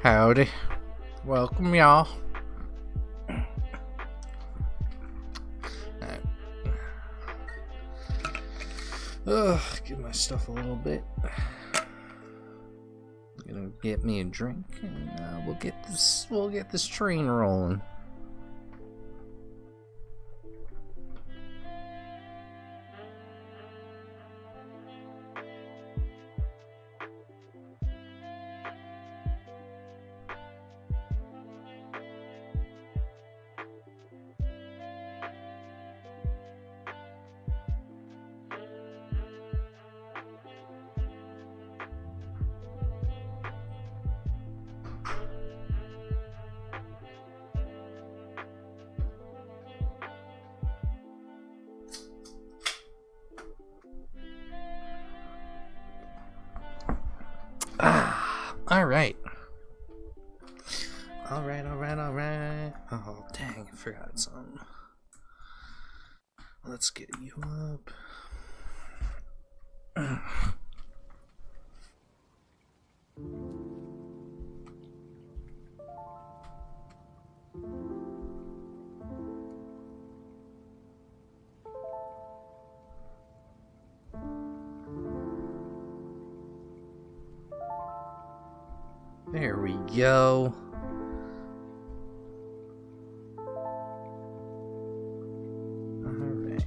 Howdy. Welcome, y'all. Give my stuff a little bit. Gonna get me a drink, and we'll get this train rolling. Alright. Oh, dang, I forgot something. Let's get you up. There we go. Alright.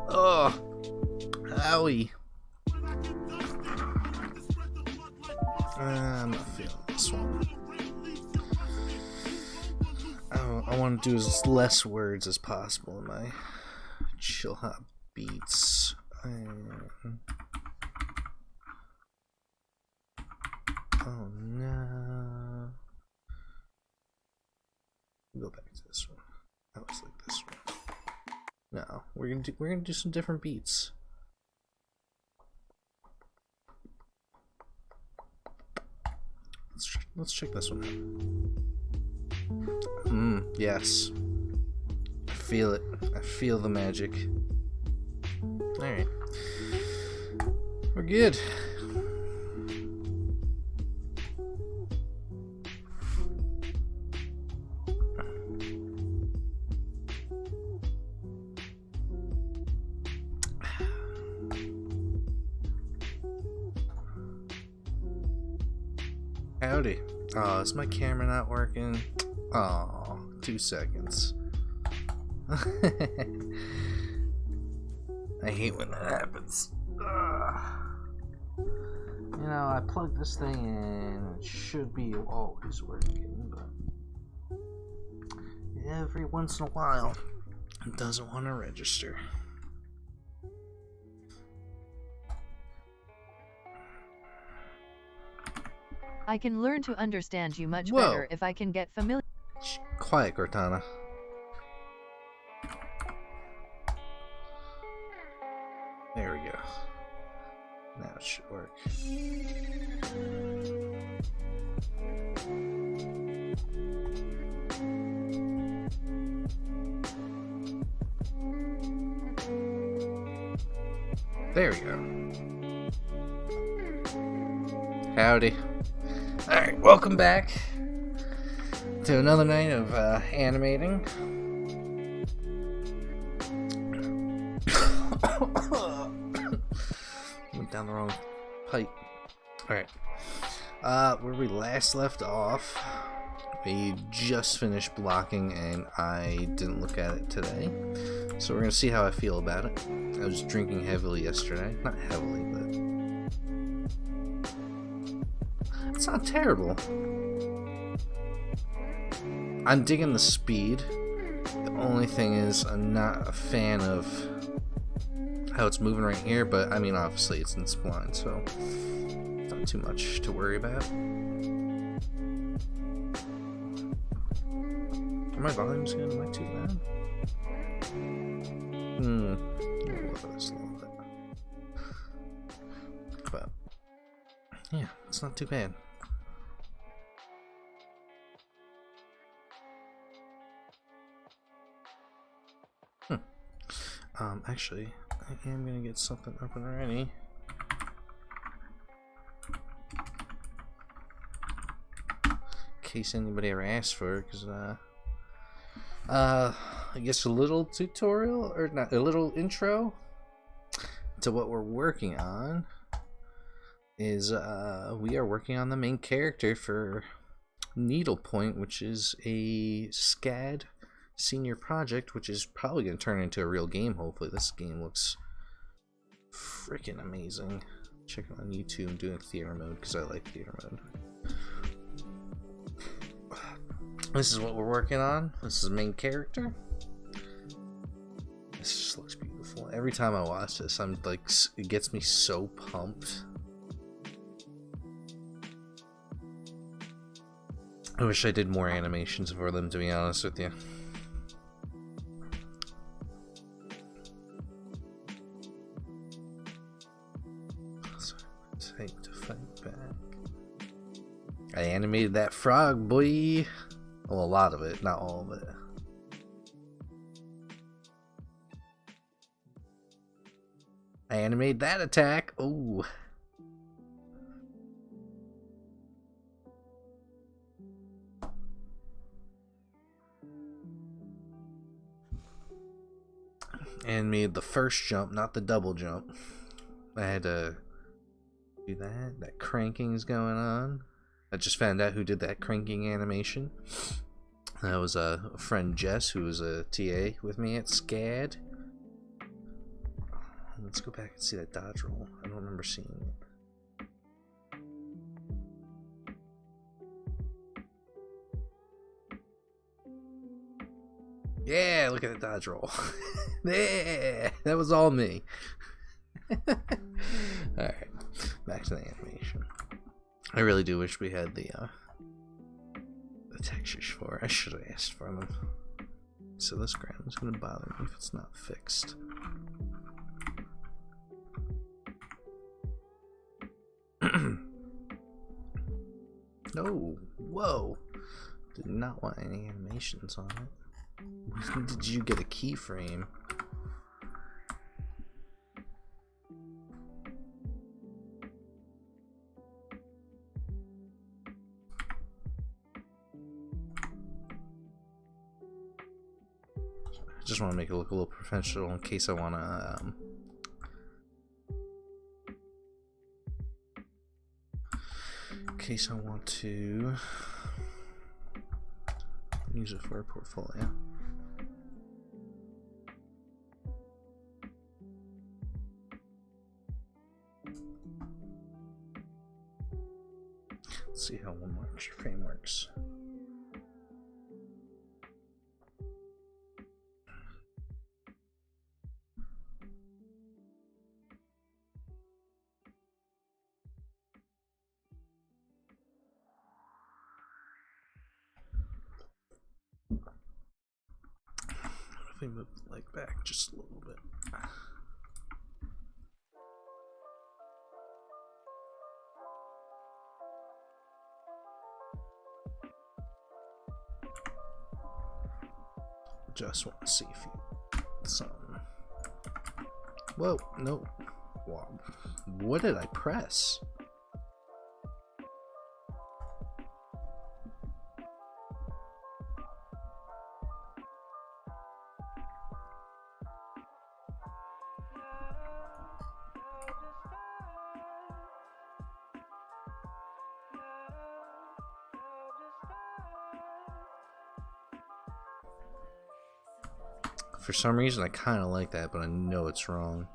Oh. Owie. I'm not feeling this one. I want to do as less words as possible in my chill hop beats. Oh no. Go back to this one. I always like this one. No, we're gonna do some different beats. Let's check this one. Yes. I feel it. I feel the magic. Alright. We're good. Howdy. Oh, is my camera not working? Oh, 2 seconds. I hate when that happens. You know, I plugged this thing in. It should be always working, but every once in a while, it doesn't want to register. I can learn to understand you much better if I can get familiar. Quiet, Cortana. There we go. Now it should work. There we go. Howdy. Alright, welcome back to another night of animating. Went down the wrong pipe. Alright. Where we last left off, we just finished blocking and I didn't look at it today. So we're going to see how I feel about it. I was drinking heavily yesterday. Not heavily, but it's not terrible. I'm digging the speed. The only thing is I'm not a fan of how it's moving right here, but I mean obviously it's in spline, so not too much to worry about. Are my volumes good? Am I too loud? I'll lower this a little bit. But yeah, it's not too bad. Actually, I am gonna get something up and ready. In case anybody ever asks for it, because I guess a little tutorial, or not, a little intro to what we're working on is we are working on the main character for Needlepoint, which is a SCAD senior project, which is probably going to turn into a real game. Hopefully this game looks freaking amazing. Check it on YouTube. I'm doing theater mode because I like theater mode. This is what we're working on. This is main character. This just looks beautiful. Every time I watch this, I'm like, it gets me so pumped. I wish I did more animations for them, to be honest with you. Type to fight back. I animated that frog, boy. Well, a lot of it, not all of it. I animated that attack. Oh. And made the first jump, not the double jump. I had to do that. That cranking is going on. I just found out who did that cranking animation. That was a friend Jess, who was a TA with me at SCAD. Let's go back and see that dodge roll. I don't remember seeing it. Yeah, look at the dodge roll. Yeah, that was all me. Alright, back to the animation. I really do wish we had the textures for it. I should have asked for them. So this ground is going to bother me if it's not fixed. No, whoa. Did not want any animations on it. When did you get a keyframe? I just want to make it look a little professional in case I want to use it for a portfolio. Let's see how one frame works. If we move the leg back just a little bit. Just want to see if you something. Whoa, no. Wow. What did I press? For some reason, I kind of like that, but I know it's wrong.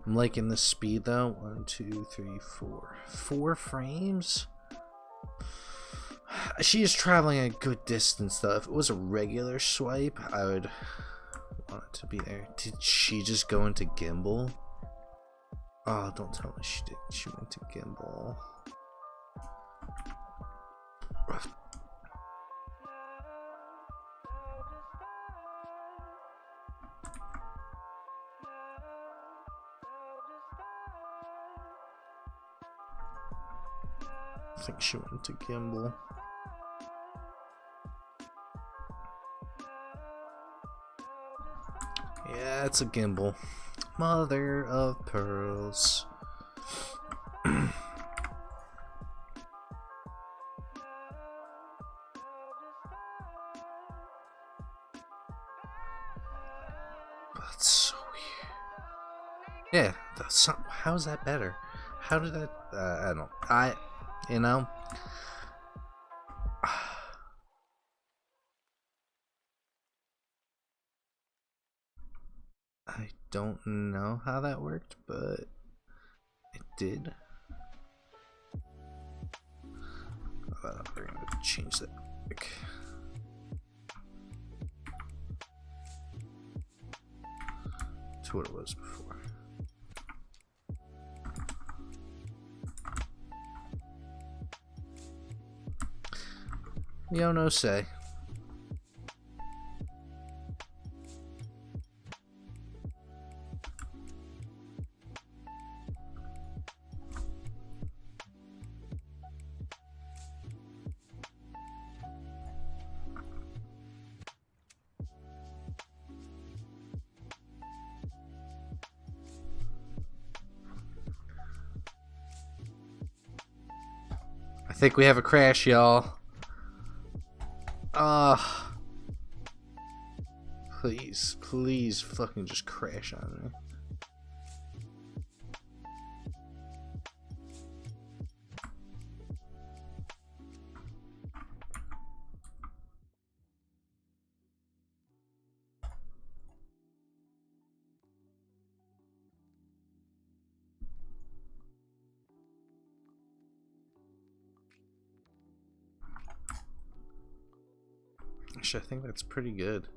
I'm liking the speed though. 1, 2, 3, 4. 4 frames? She is traveling a good distance though. If it was a regular swipe, I would want it to be there. Did she just go into gimbal? Oh, don't tell me she did. She went to gimbal. I think she went to gimbal. Yeah, it's a gimbal. Mother of pearls. That's so weird. Yeah, how's that better? How did that? I don't. You know. I don't know how that worked, but it did. We're gonna change that quick. To what it was before. Yo, no say. I think we have a crash, y'all. Please, please fucking just crash on me. Actually, I think that's pretty good.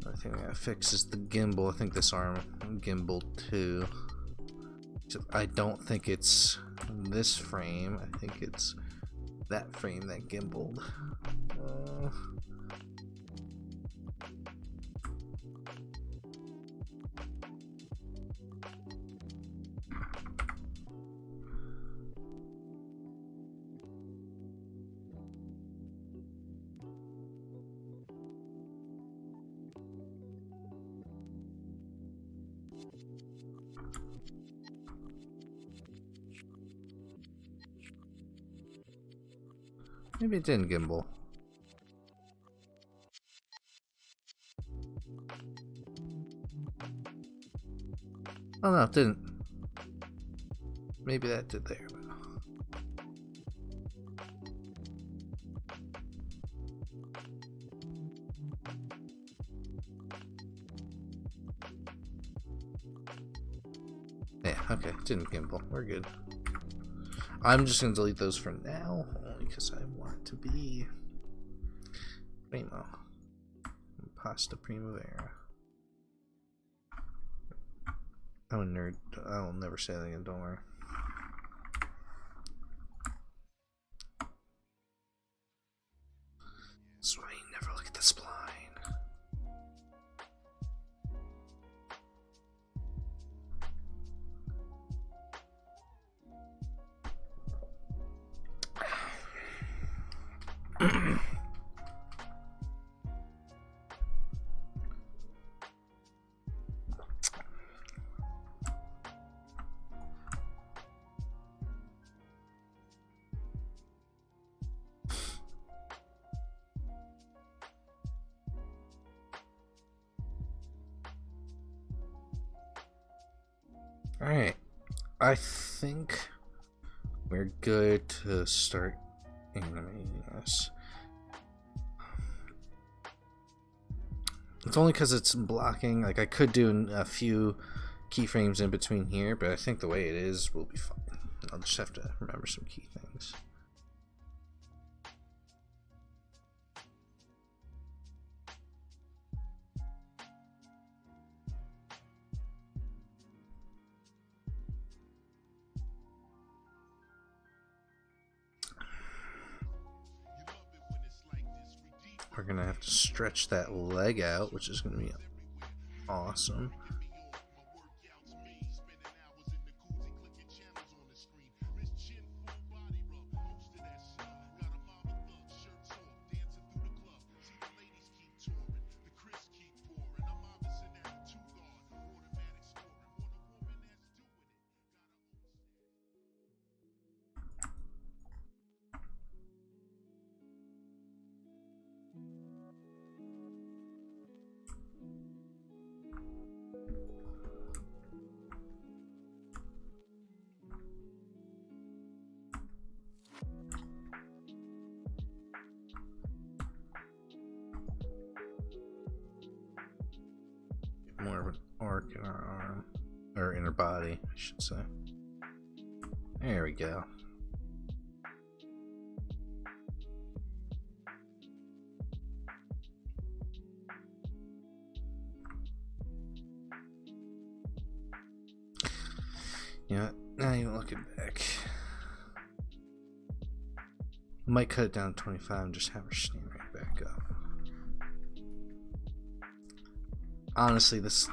I think that fixes the gimbal. I think this arm gimbal too. I don't think it's this frame. I think it's that frame that gimbaled. Maybe it didn't gimbal. Oh no, it didn't. Maybe that did there. Yeah, okay, it didn't gimbal. We're good. I'm just gonna delete those for now, only because I want it to be primo. Pasta primavera. I'm a nerd. I will never say that again, don't worry. That's why you never look at the spline. Alright, I think we're good to start animating this. It's only because it's blocking. Like, I could do a few keyframes in between here, but I think the way it is will be fine. I'll just have to remember some key things. We're gonna have to stretch that leg out, which is gonna be awesome. More of an arc in our arm, or in our body, I should say. There we go. You know what? Not even looking back. Might cut it down to 25 and just have her stand right back up. Honestly, this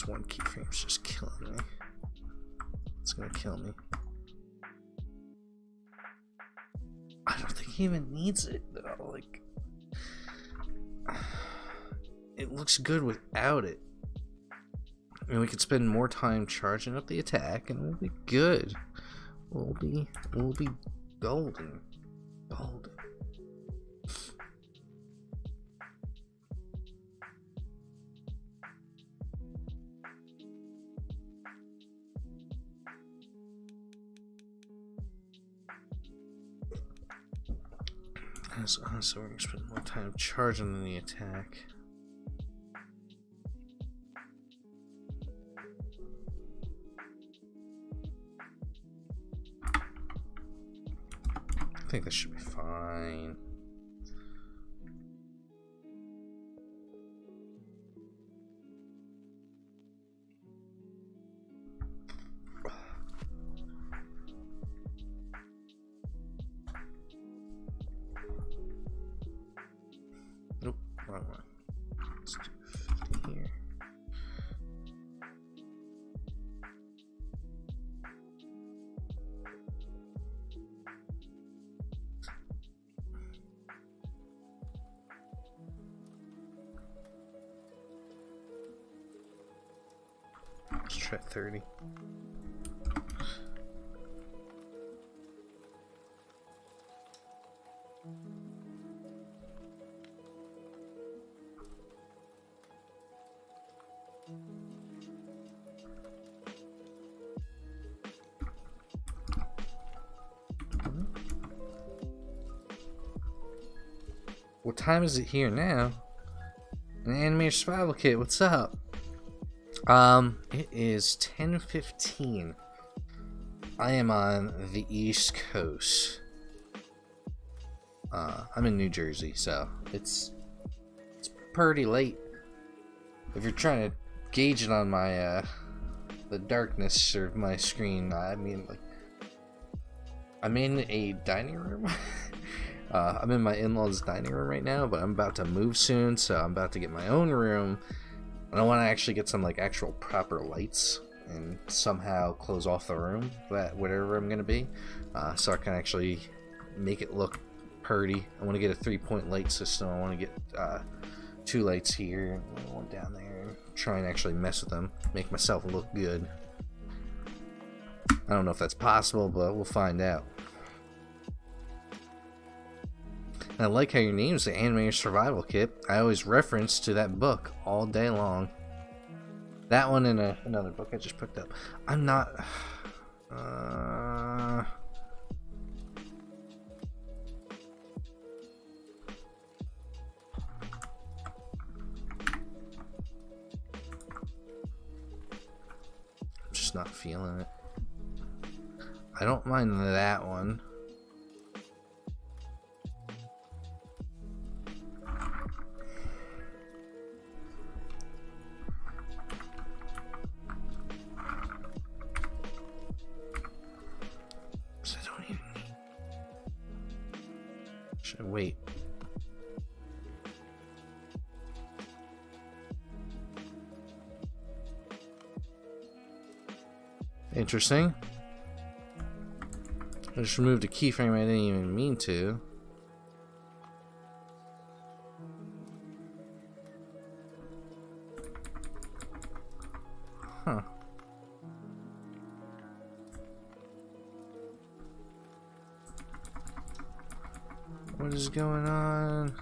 one keyframe is just killing me. It's gonna kill me. I don't think he even needs it though. Like, it looks good without it. I mean, we could spend more time charging up the attack, and we'll be good. We'll be golden. Golden. So we're gonna spend more time charging than the attack. I think this should be fine. Nope, wrong one. Let's do 50 here. Let's try 30. What time is it here now? An Animator Survival Kit, what's up? It is 10:15. I am on the East Coast. I'm in New Jersey, so it's pretty late. If you're trying to gauge it on my the darkness of my screen, I mean, like, I'm in a dining room. I'm in my in-laws' dining room right now, but I'm about to move soon, so I'm about to get my own room. And I want to actually get some like actual proper lights and somehow close off the room, that whatever I'm gonna be, so I can actually make it look pretty. I want to get a 3-point light system. I want to get 2 lights here and 1 down there, and try and actually mess with them, make myself look good. I don't know if that's possible, but we'll find out. And I like how your name's the Animator Survival Kit. I always reference to that book all day long. That one and another book I just picked up. I'm not... just not feeling it. I don't mind that one. So I don't even need... Should I wait? Interesting. I just removed a keyframe I didn't even mean to. Huh. What is going on?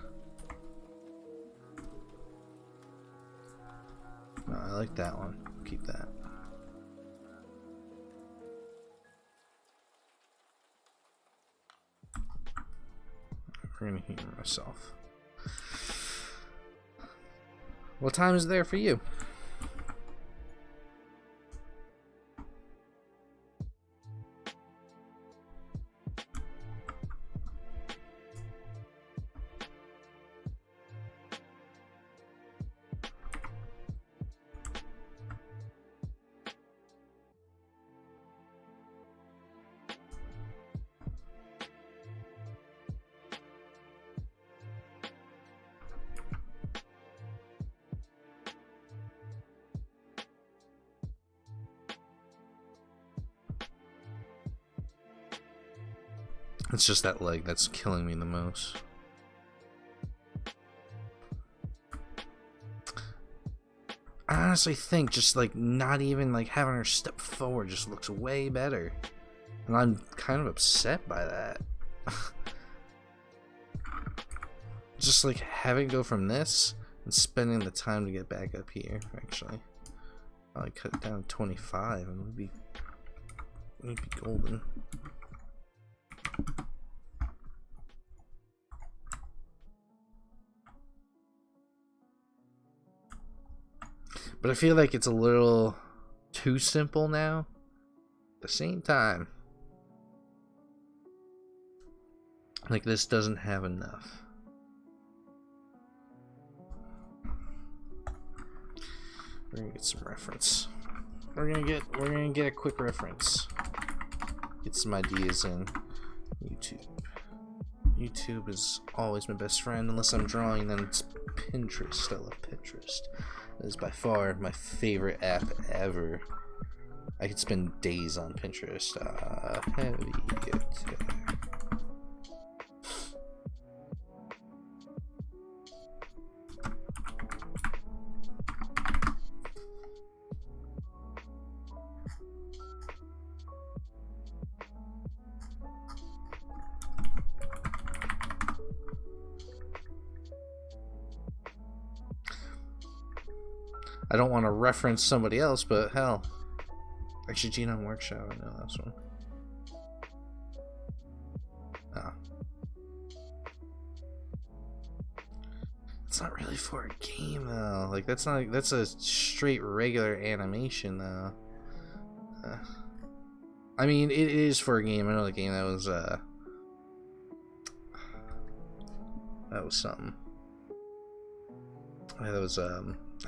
No, I like that one. Keep that. I'm gonna hear myself. What time is there for you? It's just that leg that's killing me the most. I honestly think just like not even like having her step forward just looks way better. And I'm kind of upset by that. Just like having to go from this and spending the time to get back up here, actually. I'll cut it down to 25 and we'd be golden. But I feel like it's a little too simple now. At the same time, like this doesn't have enough. We're gonna get some reference. We're gonna get a quick reference. Get some ideas in YouTube. YouTube is always my best friend. Unless I'm drawing, then it's Pinterest. I love Pinterest. It is by far my favorite app ever. I could spend days on Pinterest. Heavy attack. I don't want to reference somebody else, but hell. Actually, Genome Workshop, I know that's one. Oh. It's not really for a game, though. Like, that's a straight regular animation, though. I mean, it is for a game. I know the game that was something. Yeah, that was, I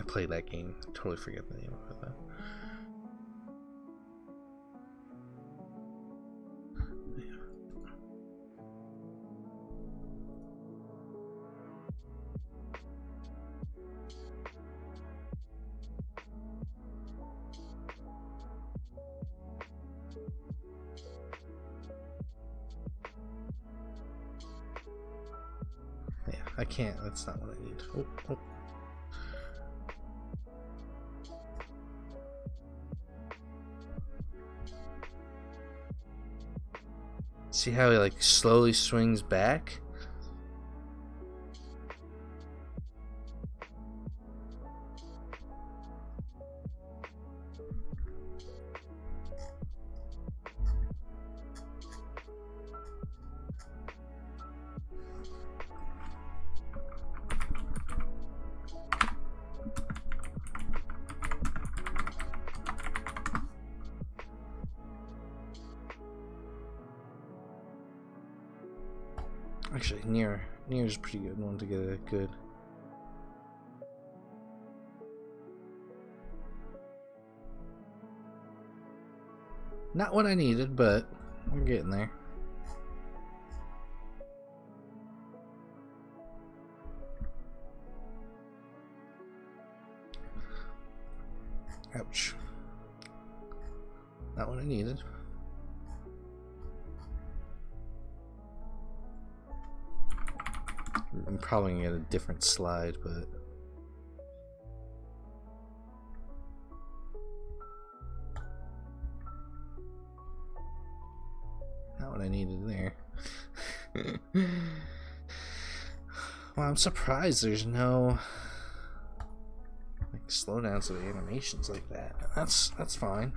played that game. I totally forget the name of it, though. Yeah, I can't. That's not what I need. Oh. See how he like slowly swings back? Actually, near is a pretty good one to get a good. Not what I needed, but we're getting there. Ouch. Not what I needed. I'm probably gonna get a different slide, but not what I needed there. Well, I'm surprised there's no like slowdowns of the animations like that. That's fine.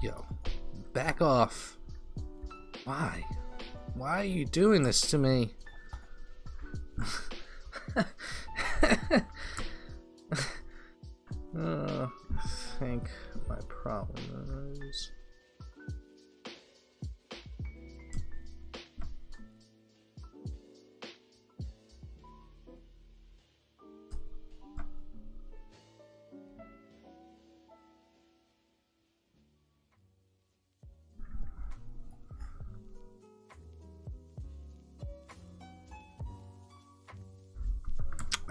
Yo, back off. Why? Why are you doing this to me? I think my problem is...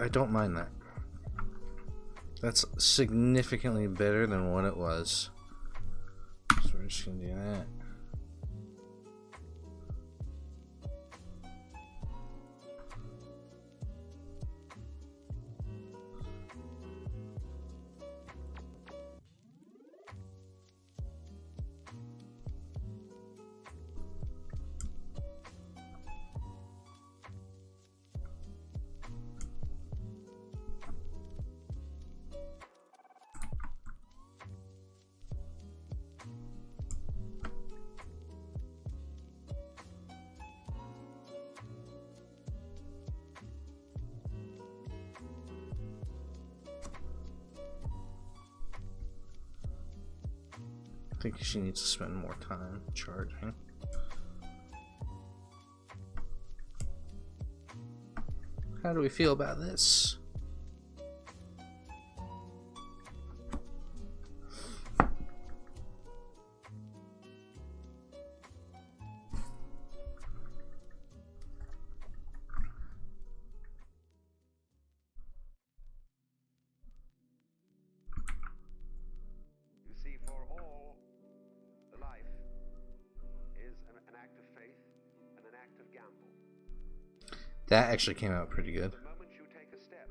I don't mind that. That's significantly better than what it was. So we're just gonna do that. I think she needs to spend more time charging. How do we feel about this? That actually came out pretty good. The moment you take a step,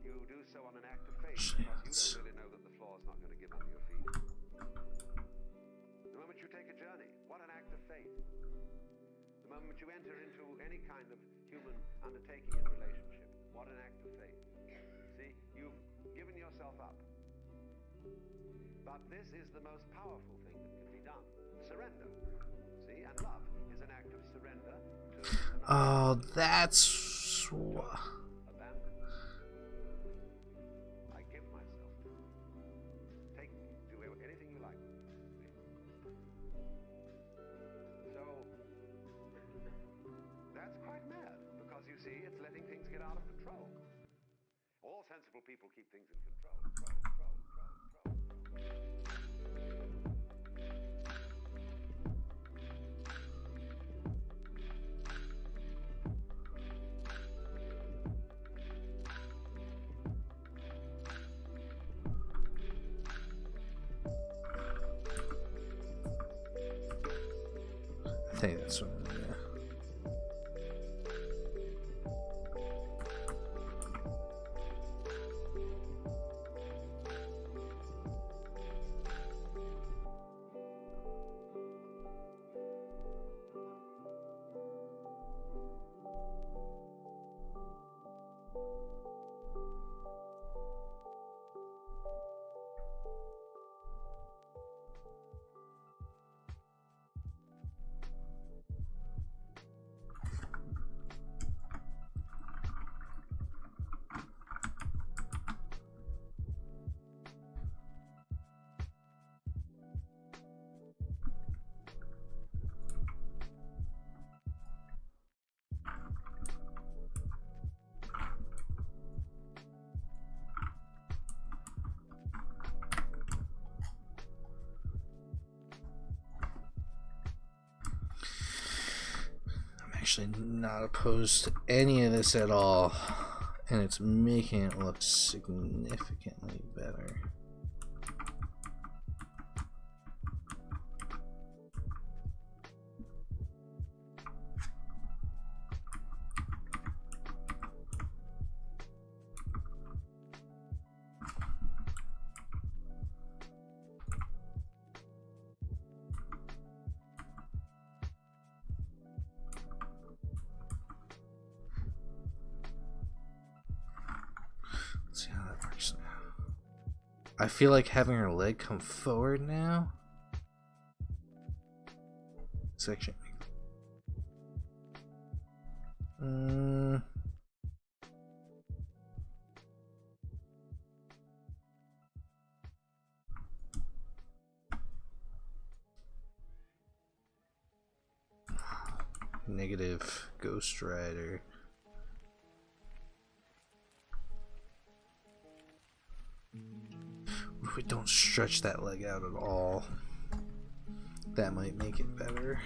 you do so on an act of faith, because you don't really know that the floor is not going to give under your feet. The moment you take a journey, what an act of faith. The moment you enter into any kind of human undertaking in relationship, what an act of faith. See, you've given yourself up. But this is the most powerful thing that can be done. Surrender. See, and love is an act of surrender to... Oh, that's Swa. Abandon. I give myself to you. Take me. Do anything you like with me. So, that's quite mad, because you see, it's letting things get out of control. All sensible people keep things in control. I think that's what I'm gonna do. Actually not opposed to any of this at all, and it's making it look significantly better. Let's see how that works now. I feel like having her leg come forward now. Section. Negative Ghost Rider. If we don't stretch that leg out at all, that might make it better.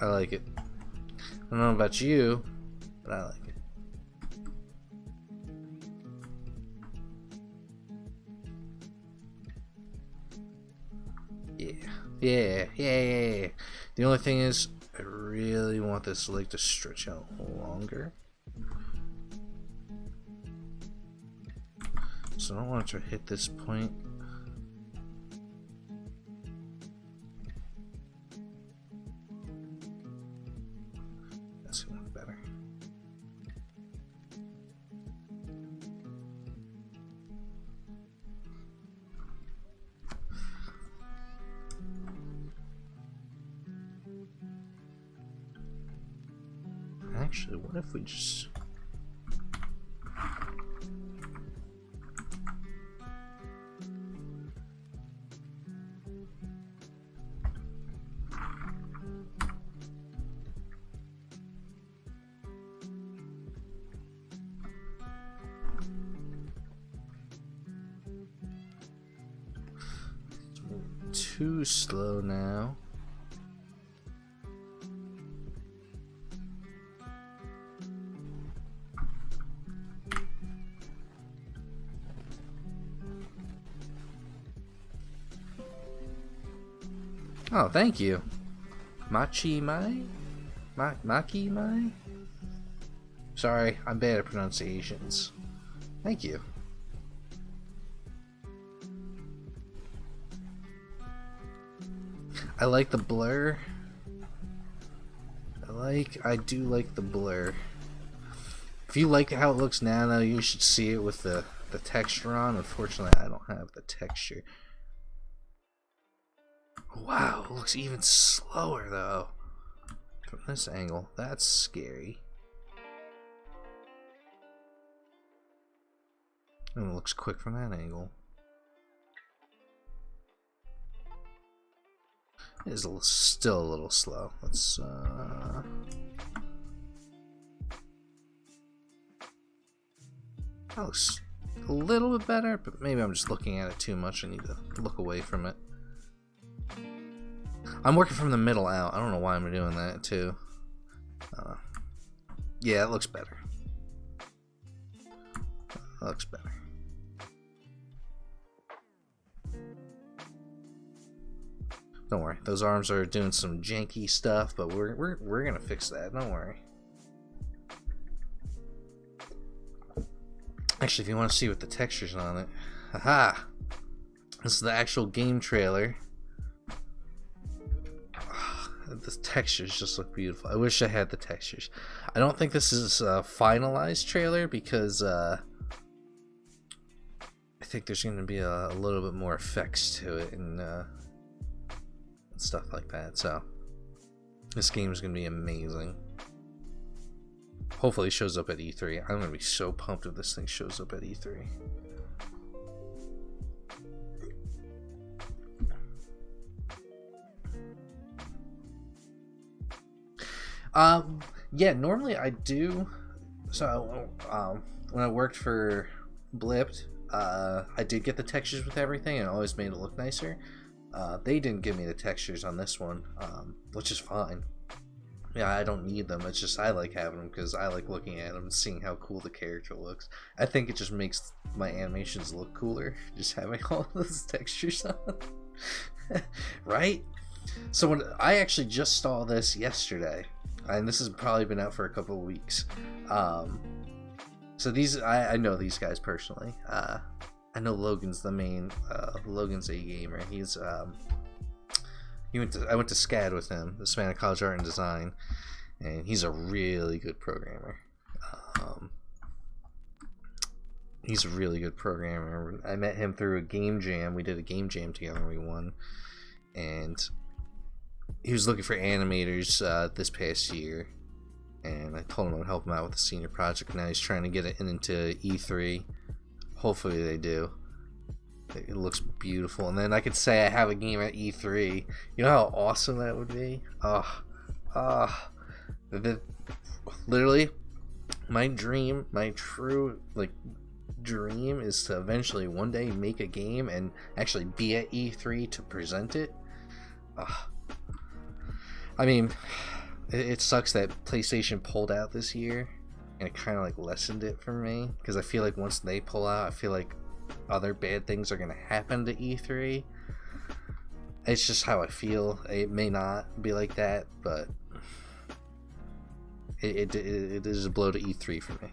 I like it. I don't know about you, but I like it. Yeah. The only thing is, I really want this leg to stretch out longer. So I don't want it to hit this point. That's gonna look better. Actually, what if we just... Too slow now. Oh, thank you. Machi Mai? Maki Mai? Sorry, I'm bad at pronunciations. Thank you. I like the blur. I do like the blur. If you like how it looks now, though, you should see it with the the texture on. Unfortunately, I don't have the texture. Wow, it looks even slower though. From this angle, that's scary. And it looks quick from that angle. It is still a little slow. Let's that looks a little bit better, but maybe I'm just looking at it too much. I need to look away from it. I'm working from the middle out. I don't know why I'm doing that too. Yeah, it looks better. It looks better. Don't worry, those arms are doing some janky stuff, but we're gonna fix that. Don't worry. Actually, if you want to see what the texture's on it, haha! This is the actual game trailer. The textures just look beautiful. I wish I had the textures. I don't think this is a finalized trailer because I think there's going to be a little bit more effects to it and stuff like that. So this game is going to be amazing. Hopefully it shows up at E3. I'm going to be so pumped if this thing shows up at E3. Yeah, normally I do. So, when I worked for Blipped, I did get the textures with everything and always made it look nicer. They didn't give me the textures on this one, which is fine. Yeah, I don't need them. It's just I like having them because I like looking at them and seeing how cool the character looks. I think it just makes my animations look cooler, just having all those textures on. Right? So when I actually just saw this yesterday, and this has probably been out for a couple of weeks. So these, I know these guys personally. I know Logan's the main, Logan's a gamer. He's, I went to SCAD with him, the Savannah College Art and Design, and he's a really good programmer. He's a really good programmer. I met him through a game jam. We did a game jam together and we won. And he was looking for animators this past year, and I told him I would help him out with the senior project. Now he's trying to get it into E3. Hopefully they do. It looks beautiful, and then I could say I have a game at E3. You know how awesome that would be? Literally, my dream, my true dream, is to eventually one day make a game and actually be at E3 to present it. I mean, it sucks that PlayStation pulled out this year, and it kind of lessened it for me, because I feel like once they pull out, I feel like other bad things are going to happen to E3. It's just how I feel. It may not be like that, but it is a blow to E3 for me.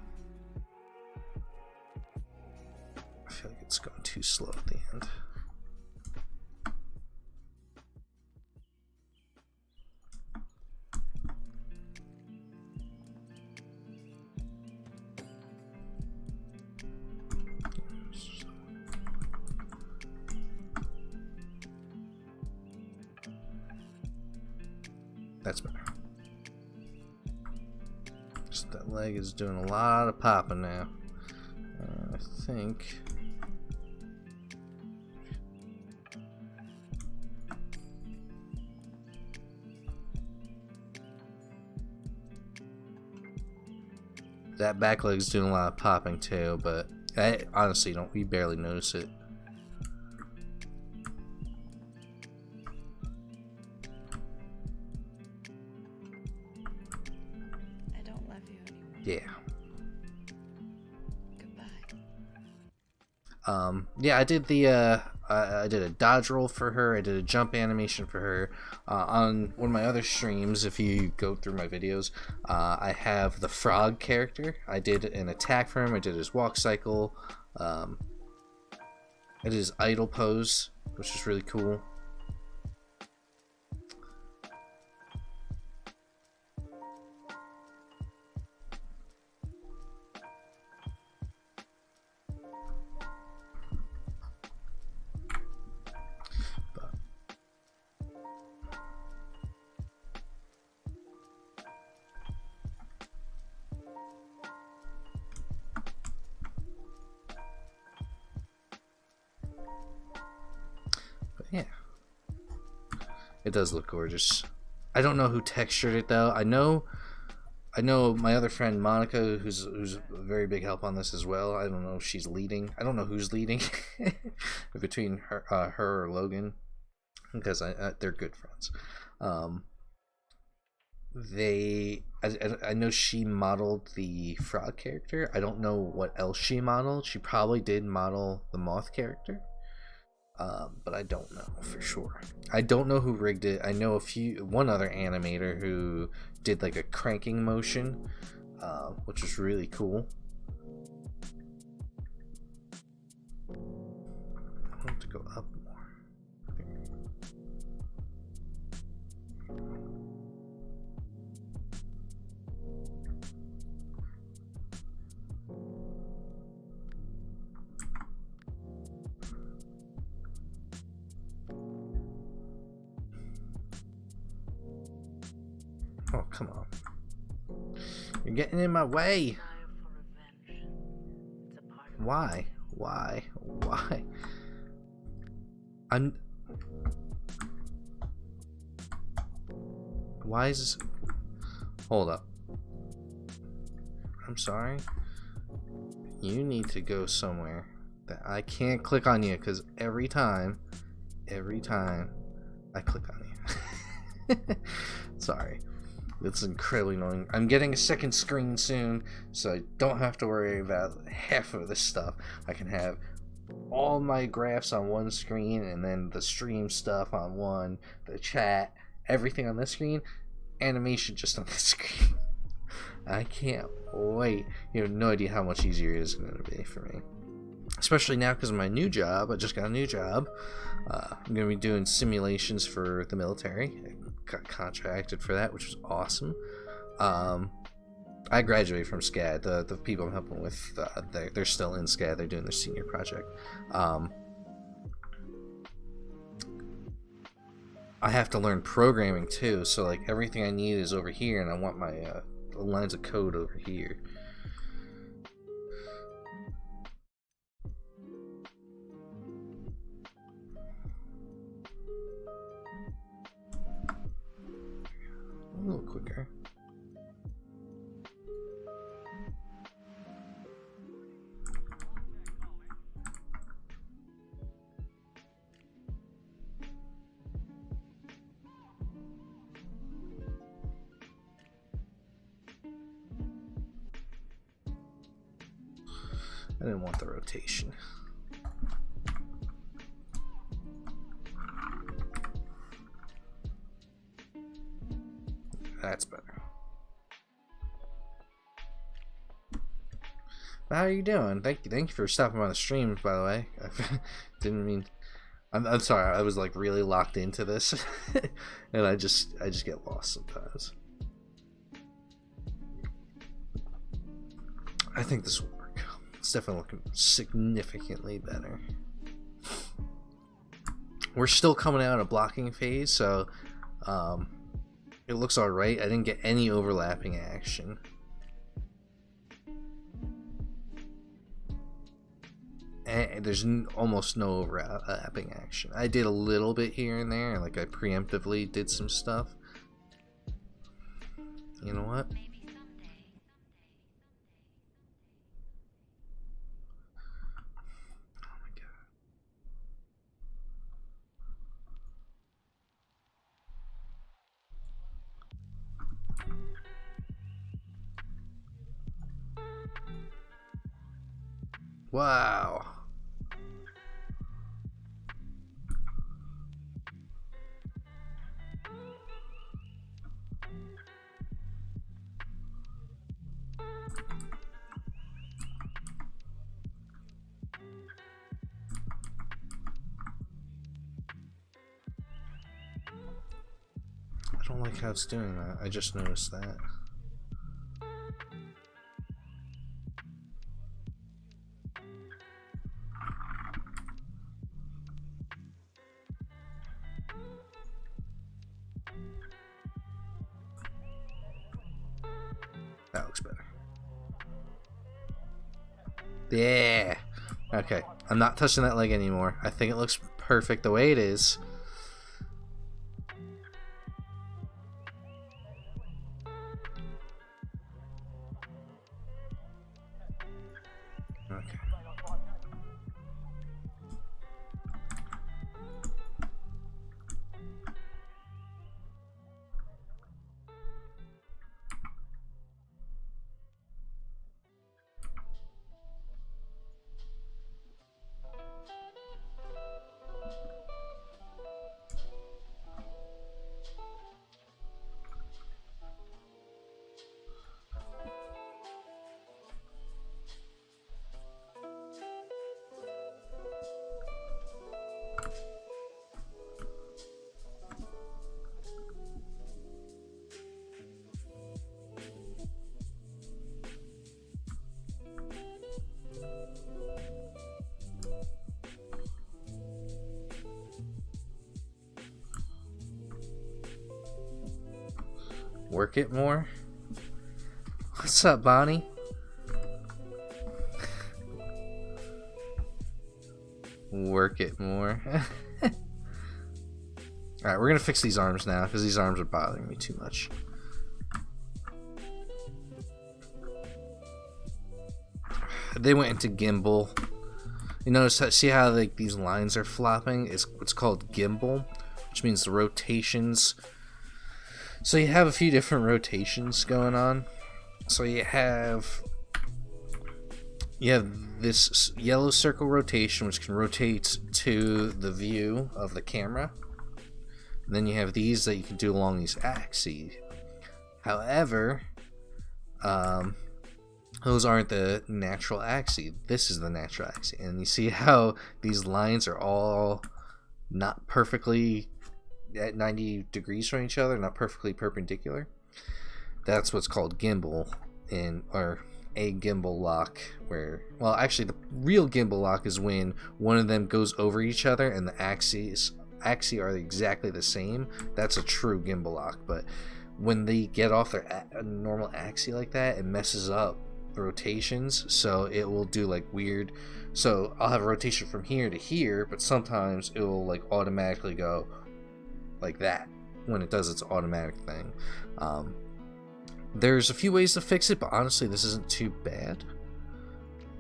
I feel like it's going too slow at the end. That's better. Just that leg is doing a lot of popping now. I think that back leg is doing a lot of popping too, but I honestly we barely notice it. Yeah. Goodbye. Yeah, I did the I did a dodge roll for her. I did a jump animation for her. On one of my other streams, if you go through my videos, I have the frog character. I did an attack for him. I did his walk cycle. I did his idle pose, which is really cool. It does look gorgeous. I don't know who textured it though. I know my other friend Monica, who's a very big help on this as well. I don't know if she's leading. I don't know who's leading between her or Logan, because they're good friends. I know she modeled the frog character. I don't know what else she modeled. She probably did model the moth character, but I don't know for sure. I don't know who rigged it. I know one other animator who did like a cranking motion, which was really cool. I have to go up more. Oh, come on. You're getting in my way. Why? Why? Why? Why is this? Hold up. I'm sorry. You need to go somewhere that I can't click on you, because every time I click on you. Sorry. It's incredibly annoying. I'm getting a second screen soon, so I don't have to worry about half of this stuff. I can have all my graphs on one screen, and then the stream stuff on one, the chat, everything on this screen, animation just on this screen. I can't wait. You have no idea how much easier it is going to be for me. Especially now because of my new job. I just got a new job. I'm going to be doing simulations for the military. I got contracted for that, which was awesome. I graduated from SCAD. The people I'm helping with, they're still in SCAD. They're doing their senior project. I have to learn programming too, so like everything I need is over here, and I want my lines of code over here. A little quicker. I didn't want the rotation. That's better. How are you doing? Thank you for stopping by the stream, by the way. I didn't mean. I'm sorry. I was like really locked into this, and I just get lost sometimes. I think this will work. It's definitely looking significantly better. We're still coming out of blocking phase, so it looks alright. I didn't get any overlapping action. And there's almost no overlapping action. I did a little bit here and there, like I preemptively did some stuff. You know what? Wow. I don't like how it's doing that. I just noticed that. That looks better. Yeah. Okay. I'm not touching that leg anymore. I think it looks perfect the way it is. Okay. Work it more. What's up, Bonnie? Work it more. Alright, we're gonna fix these arms now because these arms are bothering me too much. They went into gimbal. You notice that, see how like these lines are flopping? It's what's called gimbal, which means the rotations. So you have a few different rotations going on. So you have this yellow circle rotation, which can rotate to the view of the camera. And then you have these that you can do along these axes. However, those aren't the natural axis. This is the natural axis. And you see how these lines are all not perfectly at 90 degrees from each other, not perfectly perpendicular. That's what's called gimbal, or a gimbal lock, where, well, actually the real gimbal lock is when one of them goes over each other and the axes are exactly the same. That's a true gimbal lock. But when they get off their normal axis like that, it messes up the rotations, so it will do like weird. So I'll have a rotation from here to here, but sometimes it will like automatically go like that when it does its automatic thing. There's a few ways to fix it, but honestly this isn't too bad.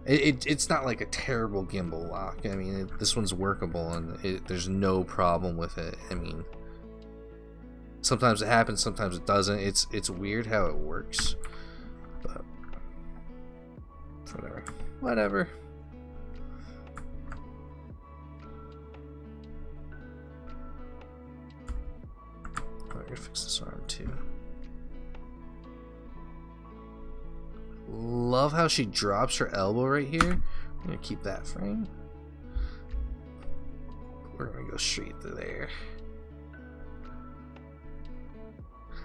It's not like a terrible gimbal lock. I mean, this one's workable and there's no problem with it. I mean, sometimes it happens, sometimes it doesn't. It's weird how it works, but whatever. I'm gonna fix this arm too. Love how she drops her elbow right here. I'm gonna keep that frame. We're gonna go straight to there.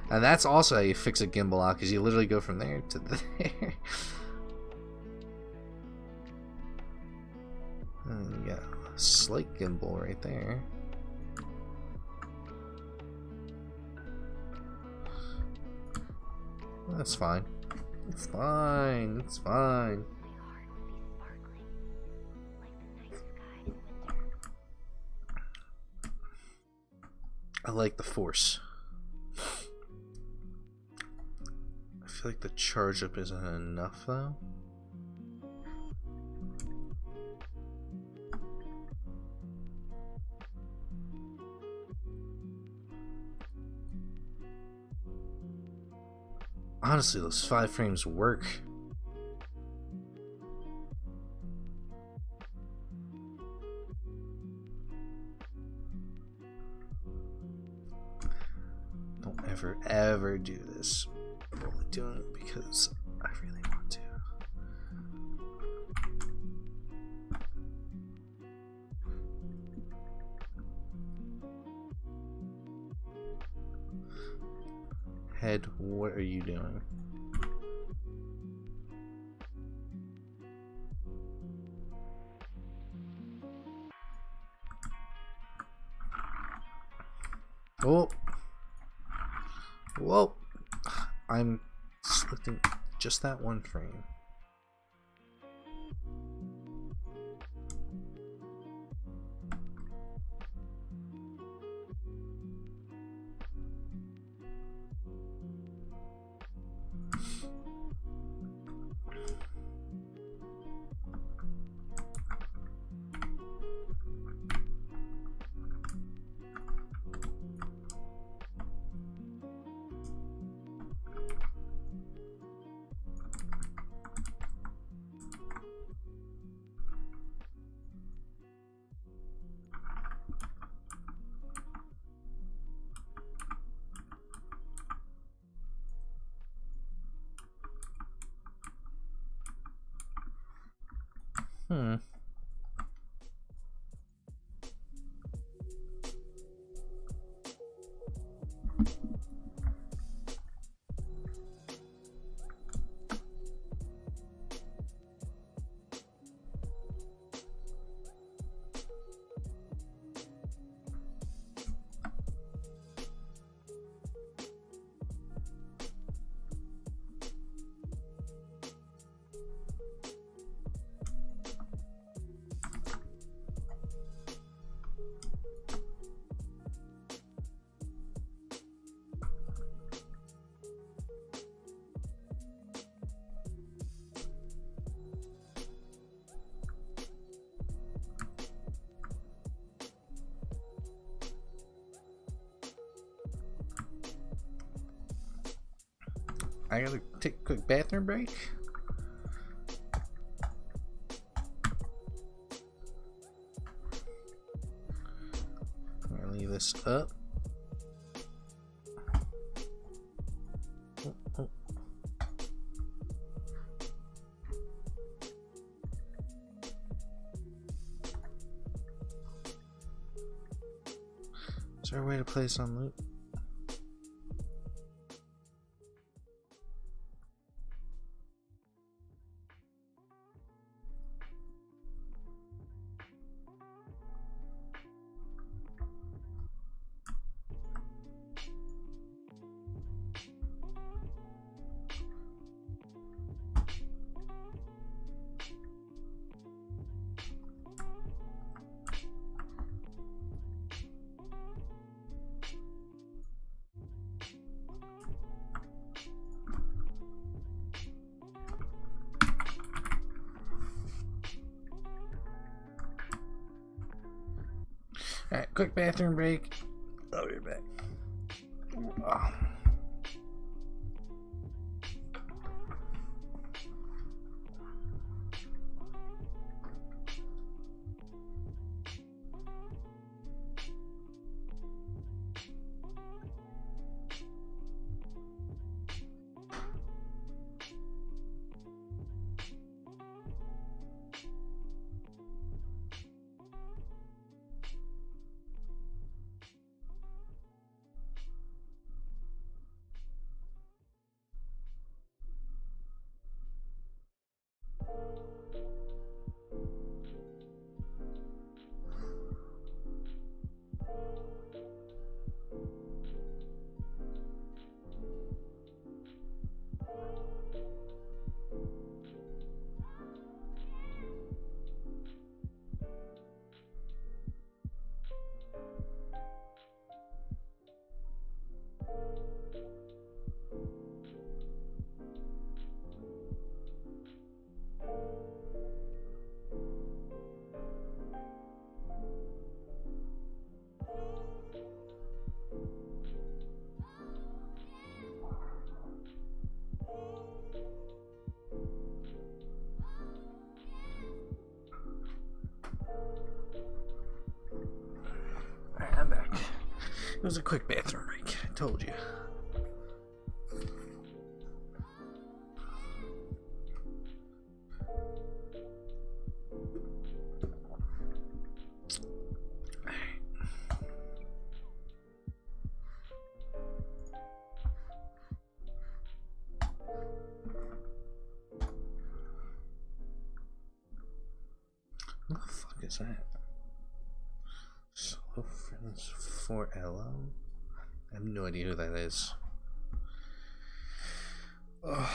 And that's also how you fix a gimbal lock, is you literally go from there to there. And you got a slight gimbal right there. That's fine. It's fine. It's fine. I like the force. I feel like the charge up isn't enough though. Honestly, those 5 frames work. Don't ever do this. I'm only doing it because I really want to. Head, what are you doing? Oh, whoa! I'm selecting just that one frame. I gotta take a quick bathroom break. I'm gonna leave this up. Oh. Is there a way to play this on loop? Alright, quick bathroom break. I'll be back. Oh. Alright, I'm back. It was a quick bathroom break, I told you. What the fuck is that? Slow Friends for Elo? I have no idea who that is. Ugh.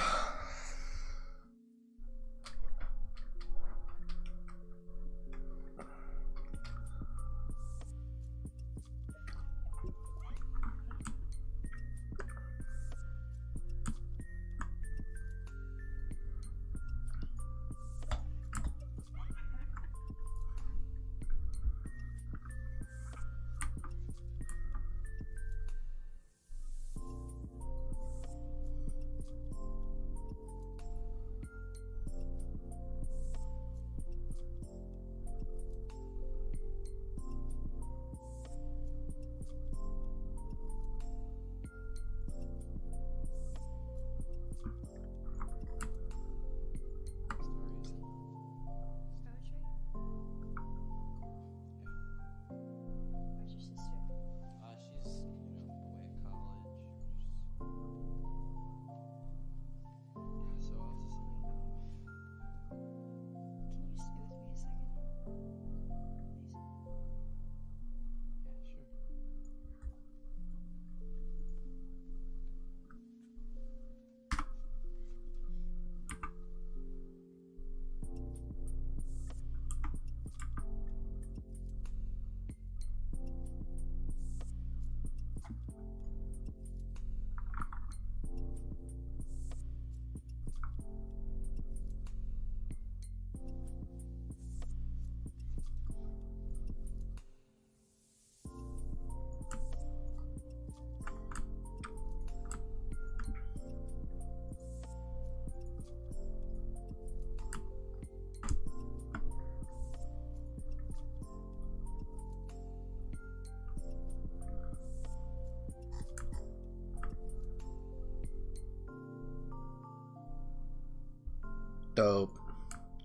Dope.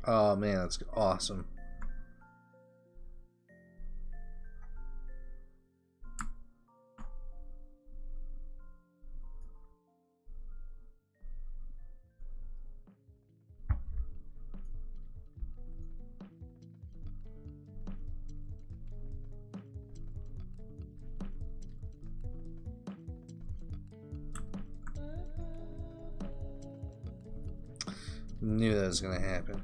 Oh man, that's awesome. Knew that was gonna happen.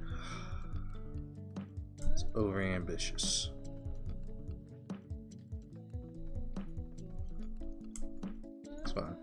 It's over ambitious. It's fine.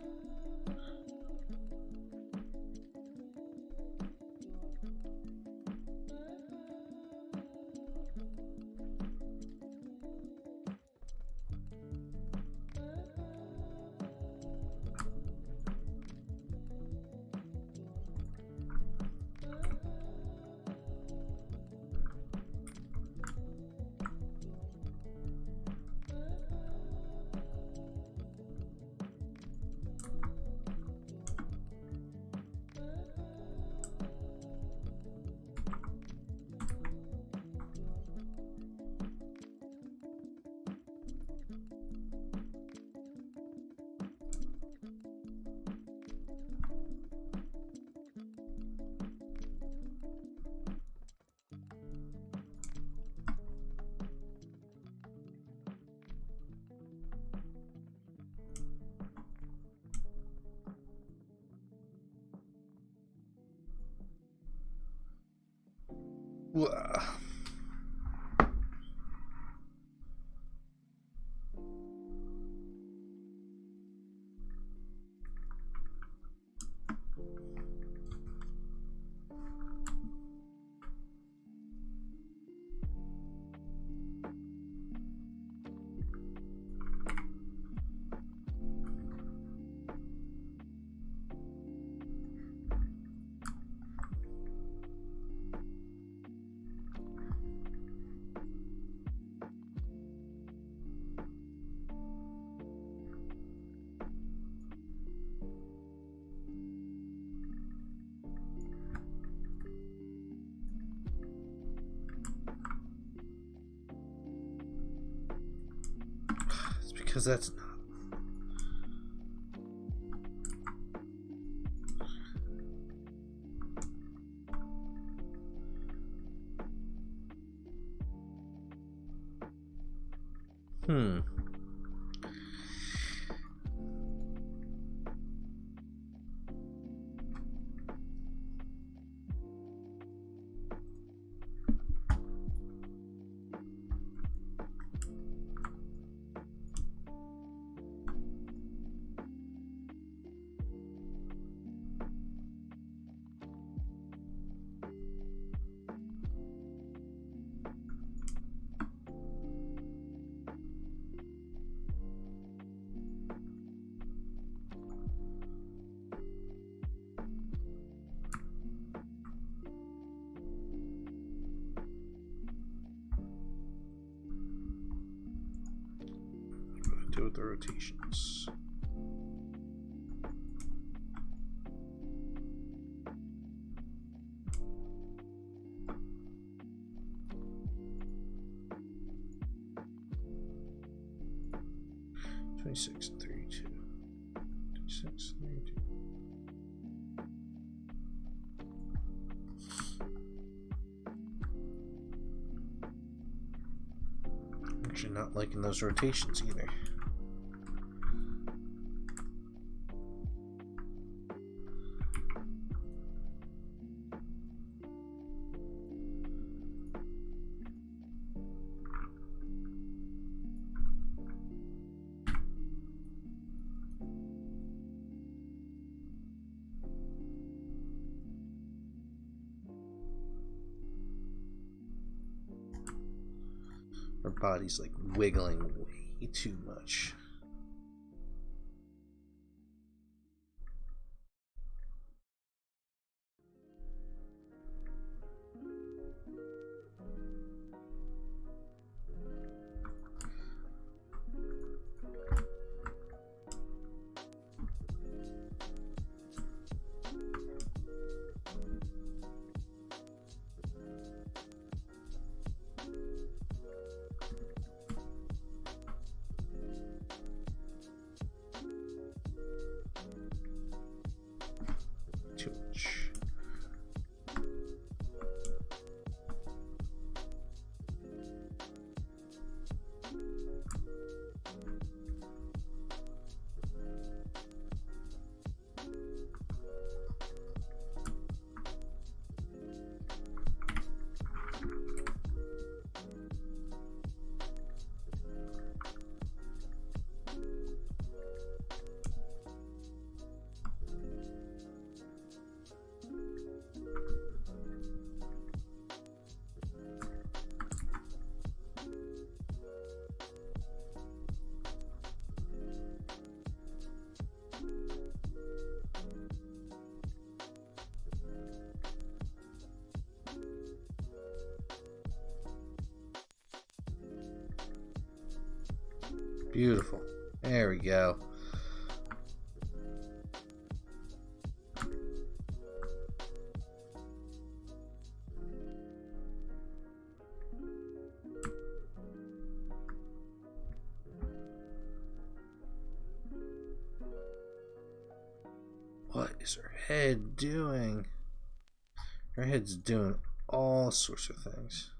Because that's not. Do with the rotations. $26 and $32. $26 and $32. Actually, not liking those rotations either. Her body's like wiggling way too much. Beautiful. There we go. What is her head doing? Her head's doing all sorts of things.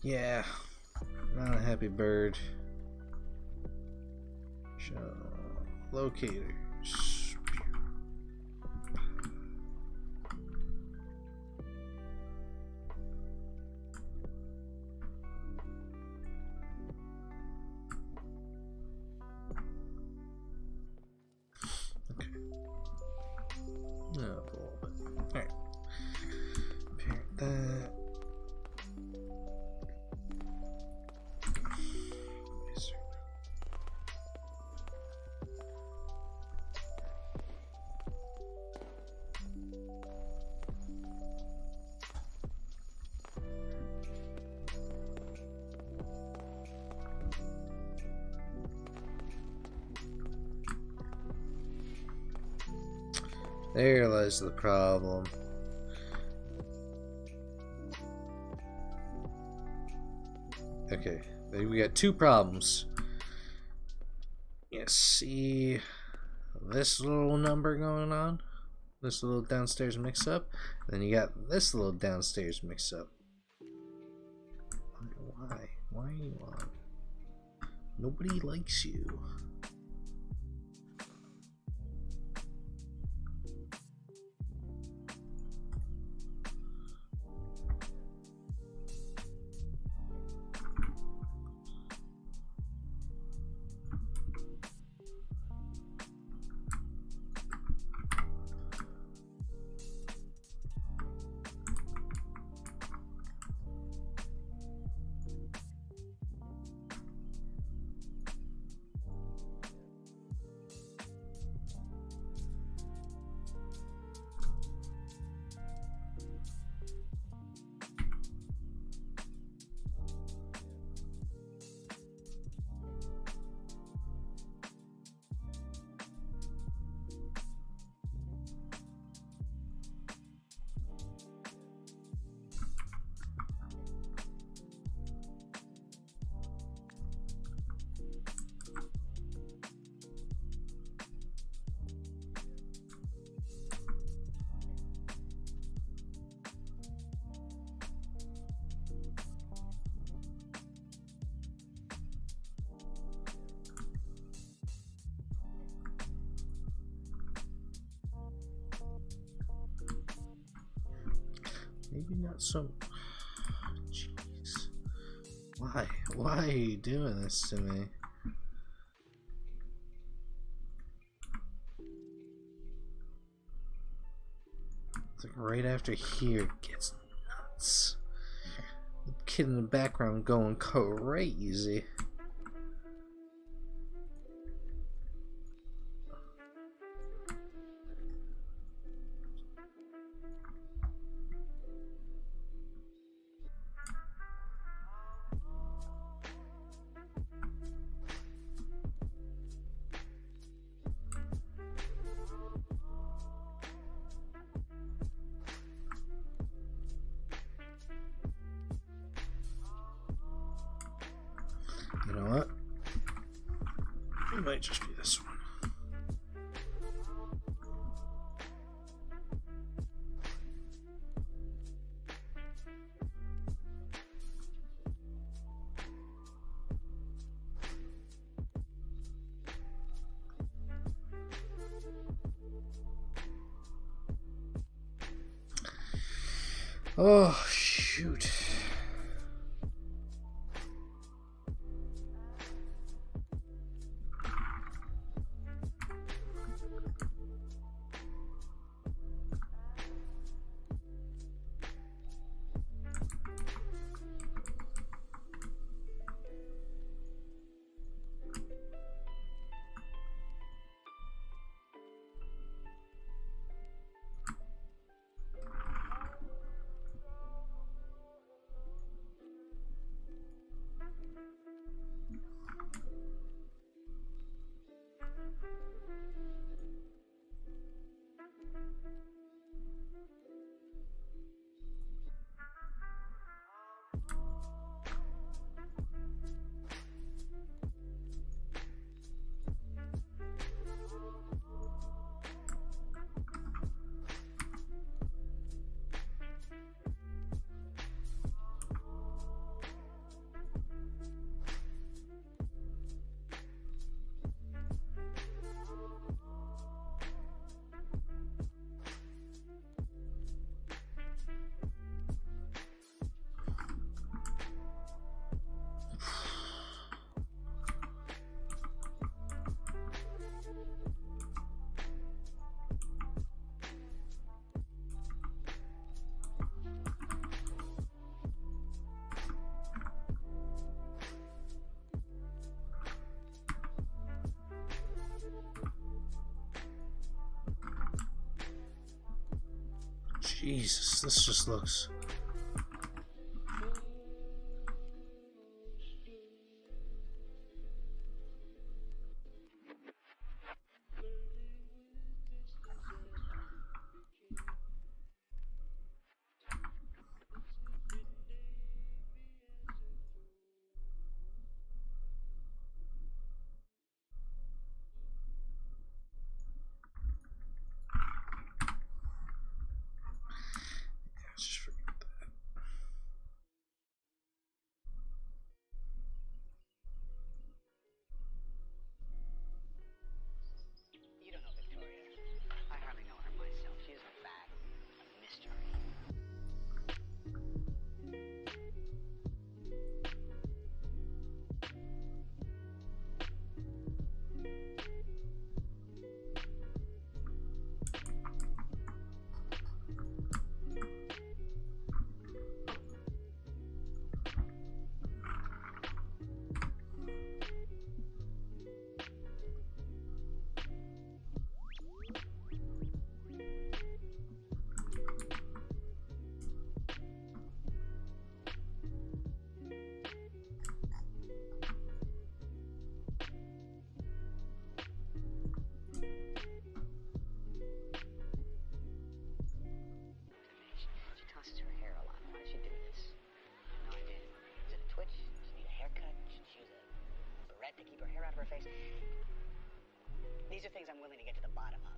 Yeah, not a happy bird. Show locators. Okay. No, a little bit. All right. Parent that. There lies the problem. Okay, we got two problems. You see this little number going on? This little downstairs mix up? Then you got this little downstairs mix up. Why? Why are you on? Nobody likes you. Maybe not so. Jeez. Why? Why are you doing this to me? It's like right after here it gets nuts. The kid in the background going crazy. You know what? It might just be this one. Oh, shoot. Jesus, this just looks... Just forget that. You don't know Victoria. I hardly know her myself. She is in fact a mystery. She tosses her hair a lot. Why does she do this? I have no idea. Is it a twitch? Does she need a haircut? Should she use a barrette to keep her hair out of her face? These are things I'm willing to get to the bottom of.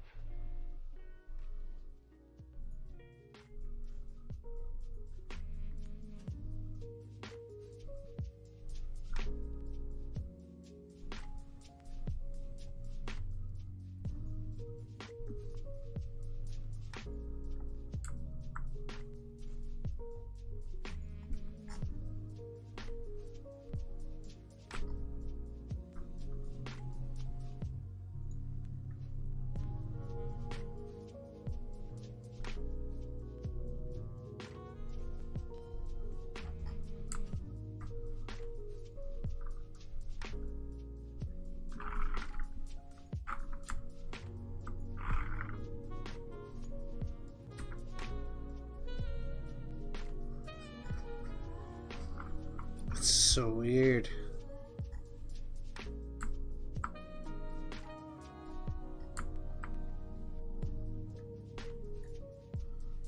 so weird.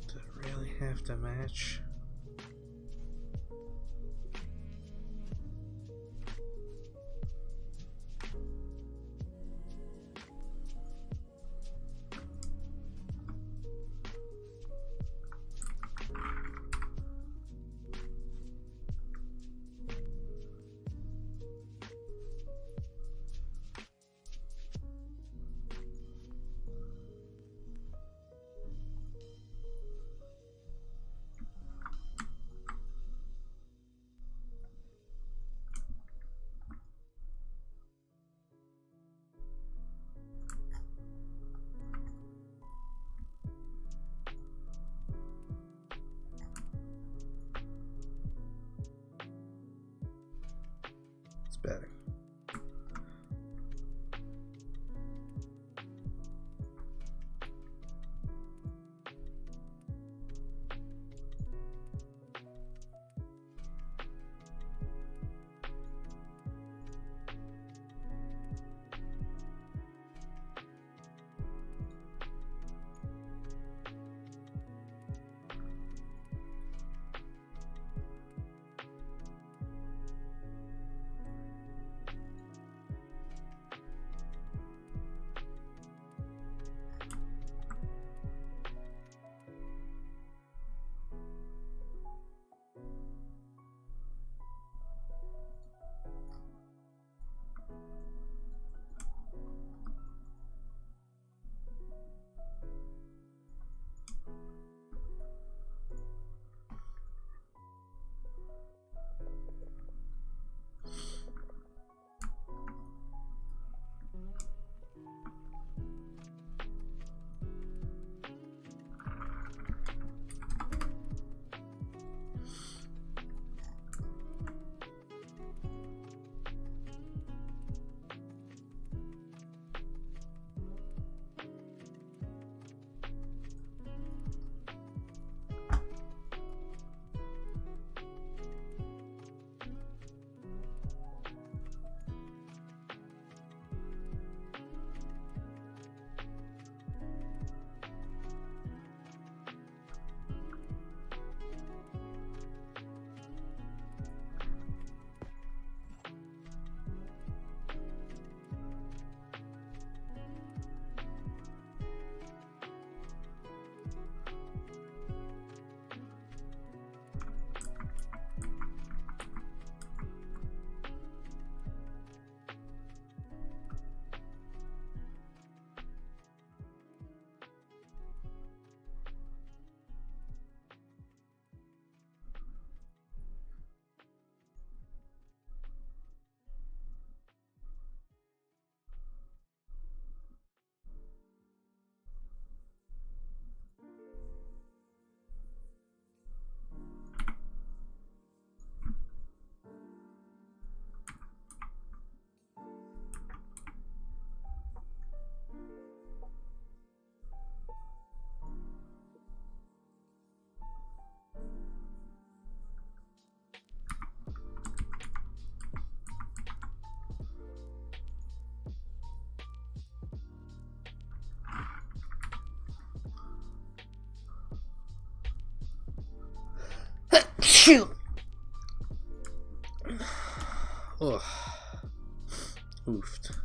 Does it really have to match? Better. Shoot. Oh. Oofed.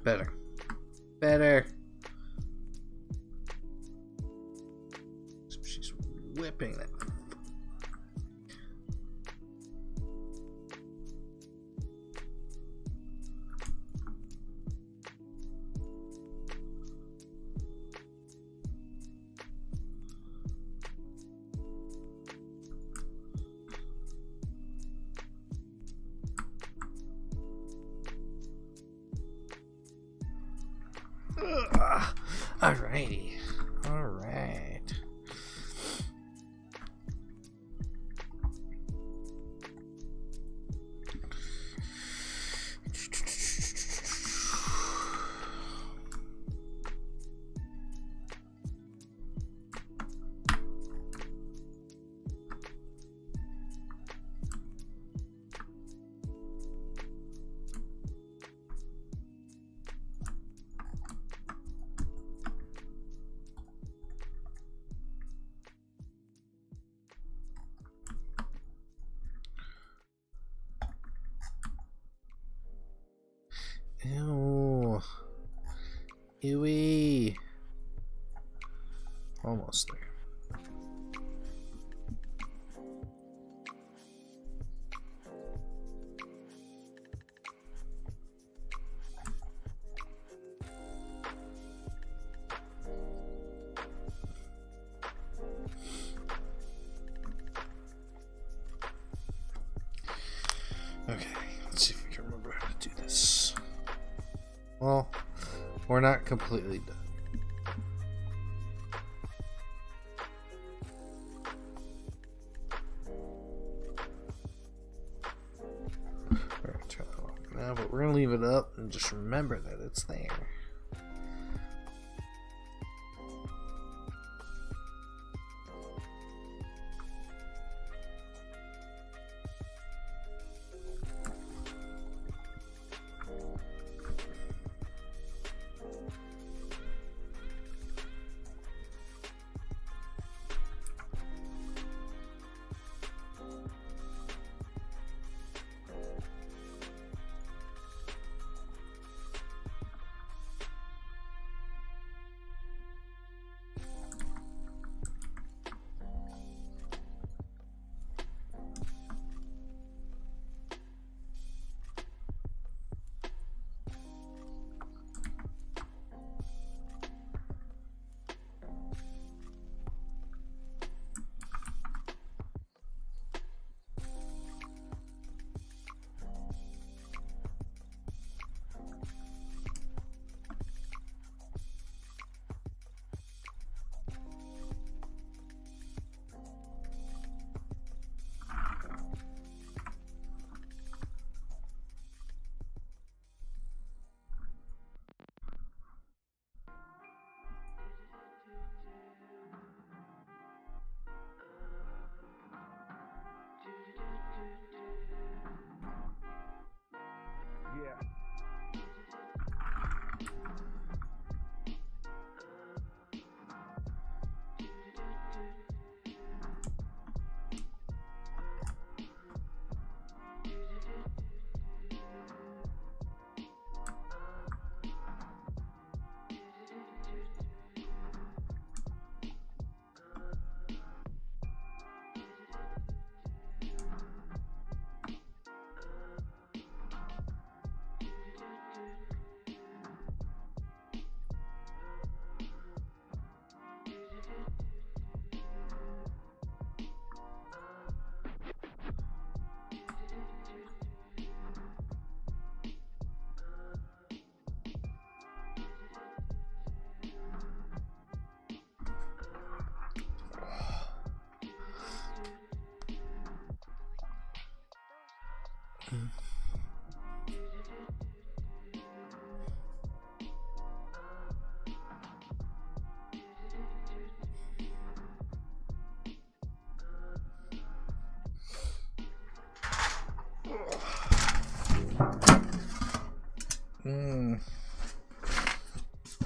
Better. Better. She's whipping that. Alrighty. Alright. Ew. Ewy. Almost there. Okay, let's see if we can remember how to do this. Well, we're not completely done. We're gonna turn that off now, but we're gonna leave it up and just remember that it's there. Yeah.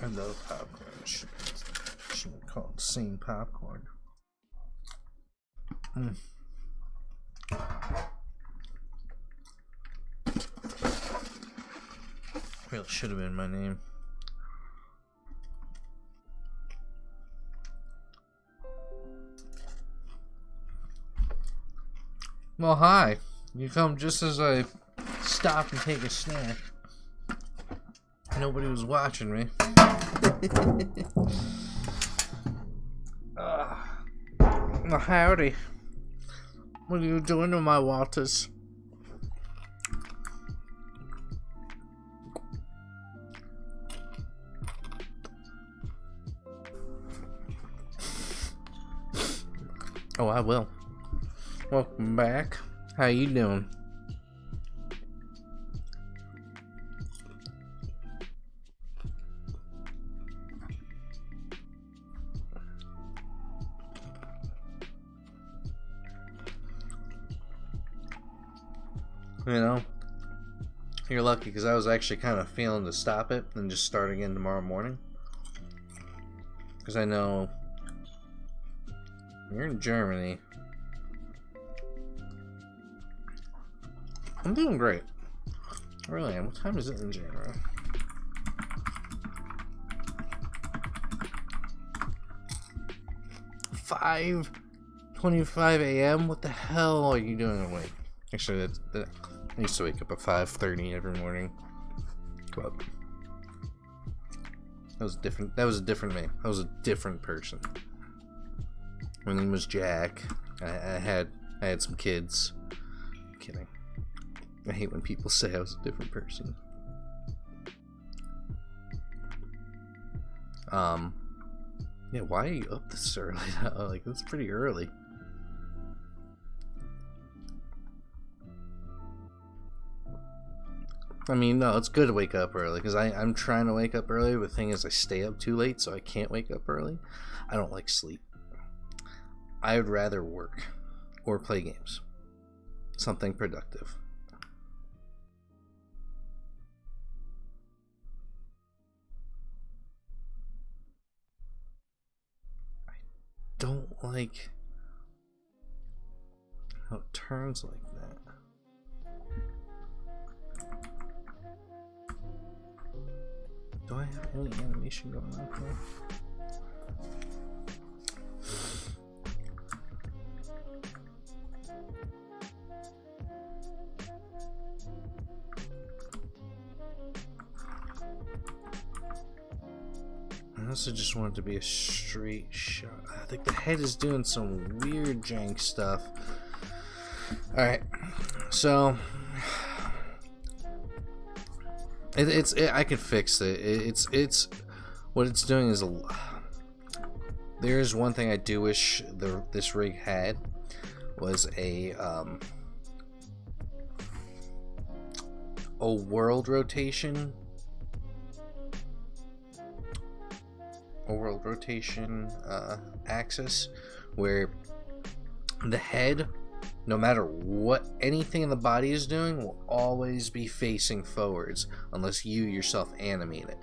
I love popcorn. Shouldn't call it scene popcorn. Really should have been my name. Well, hi. You come just as I stop and take a snack. Nobody was watching me. Well, howdy. What are you doing to my waters? Oh, I will. Welcome back. How you doing? You know, you're lucky because I was actually kind of feeling to stop it and just start again tomorrow morning. Because I know you're in Germany. I'm doing great. I really am. What time is it in January? "5:25 a.m. What the hell are you doing awake?" Actually, I used to wake up at 5:30 every morning. But that was different. That was a different me. I was a different person. My name was Jack. I had some kids. I'm kidding. I hate when people say I was a different person. Yeah, why are you up this early? Like, that's pretty early. I mean, no, it's good to wake up early, because I'm trying to wake up early, but the thing is I stay up too late, so I can't wake up early. I don't like sleep. I would rather work or play games. Something productive. Don't like how it turns like that. Do I have any animation going on here? I also just want it to be a straight shot. I think the head is doing some weird jank stuff. Alright, so I could fix it. It's what it's doing is there's one thing I do wish this rig had was a world rotation. A world rotation axis where the head, no matter what anything in the body is doing, will always be facing forwards unless you yourself animate it.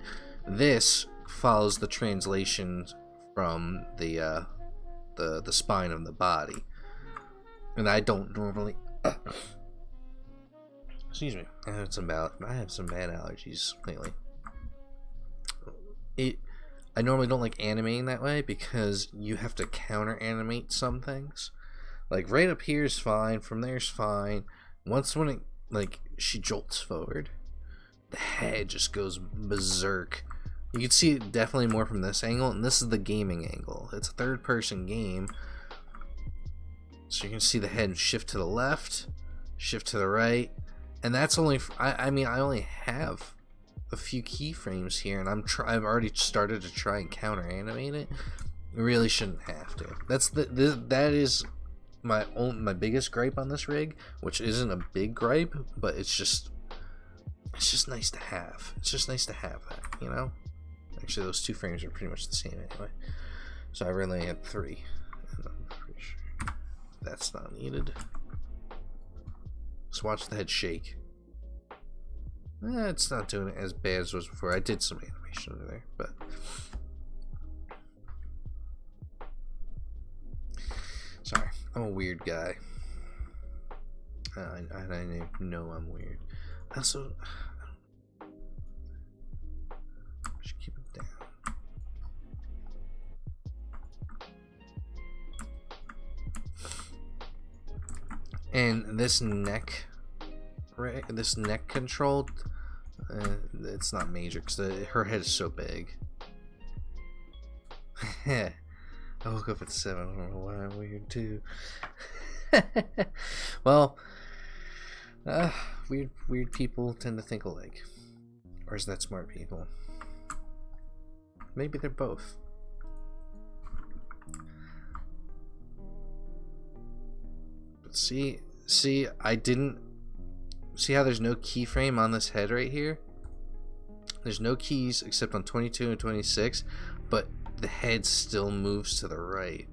This follows the translation from the spine of the body, and I don't normally. Excuse me. I have some bad allergies lately. I normally don't like animating that way because you have to counter animate some things. Like right up here is fine, from there is fine. Once when it, like, she jolts forward, the head just goes berserk. You can see it definitely more from this angle, and this is the gaming angle. It's a third-person game, so you can see the head shift to the left, shift to the right, and that's only. I mean, I only have a few keyframes here, and I've already started to try and counter animate it. You really shouldn't have to. That is my biggest gripe on this rig, which isn't a big gripe, but it's just nice to have. It's just nice to have that, you know. Actually, those two frames are pretty much the same anyway, so I really had 3, and I'm pretty sure that's not needed. Let's watch the head shake. It's not doing it as bad as it was before. I did some animation over there, but sorry, I'm a weird guy. I know I'm weird. Also, And this neck, right? This neck control, it's not major because her head is so big. I woke up at 7. I don't know why I'm weird too. Well, weird people tend to think alike. Or is that smart people? Maybe they're both. But see, I didn't see how there's no keyframe on this head right here. There's no keys except on 22 and 26, but the head still moves to the right.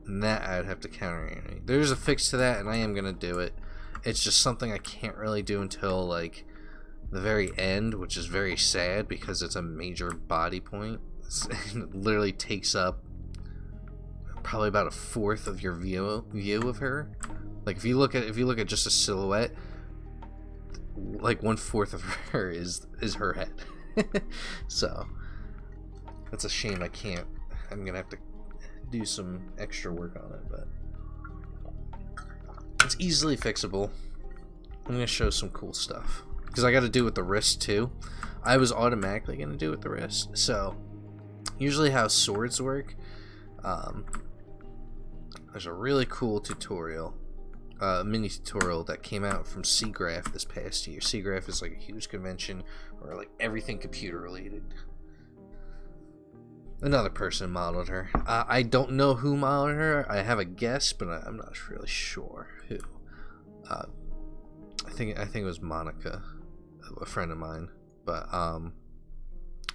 And that I'd have to counter. There's a fix to that, and I am gonna do it. It's just something I can't really do until like the very end, which is very sad because it's a major body point. It literally takes up probably about 1/4 of your view of her. Like if you look at just a silhouette, like 1/4 of her is her head. So that's a shame. I'm gonna have to do some extra work on it, but it's easily fixable. I'm gonna show some cool stuff because I got to do with the wrist too. I was automatically gonna do with the wrist. So usually how swords work, there's a really cool tutorial, mini tutorial that came out from SIGGRAPH this past year. SIGGRAPH is like a huge convention where like everything computer related. Another person modeled her. I don't know who modeled her. I have a guess, but I'm not really sure who. I think it was Monica, a friend of mine. But I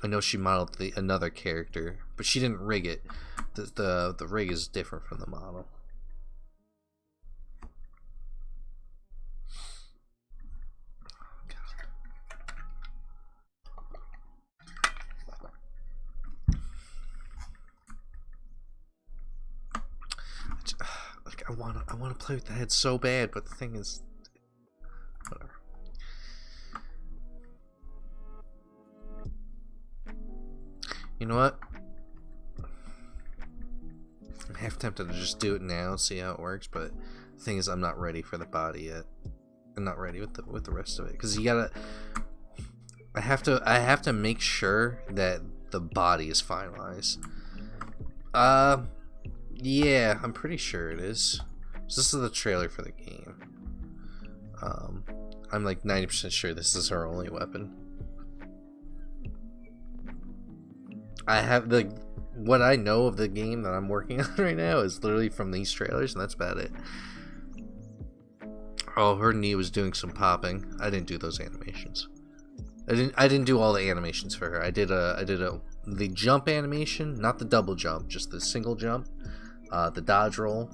know she modeled another character, but she didn't rig it. The rig is different from the model. I want to play with the head so bad, but the thing is, whatever. You know what? I'm half tempted to just do it now, see how it works, but the thing is, I'm not ready for the body yet. I'm not ready with the rest of it because you gotta. I have to make sure that the body is finalized. Yeah, I'm pretty sure it is. So this is the trailer for the game. I'm like 90% sure this is her only weapon. I have what I know of the game that I'm working on right now is literally from these trailers, and that's about it. Oh, her knee was doing some popping. I didn't do those animations. I didn't do all the animations for her. I did the jump animation, not the double jump, just the single jump. The dodge roll.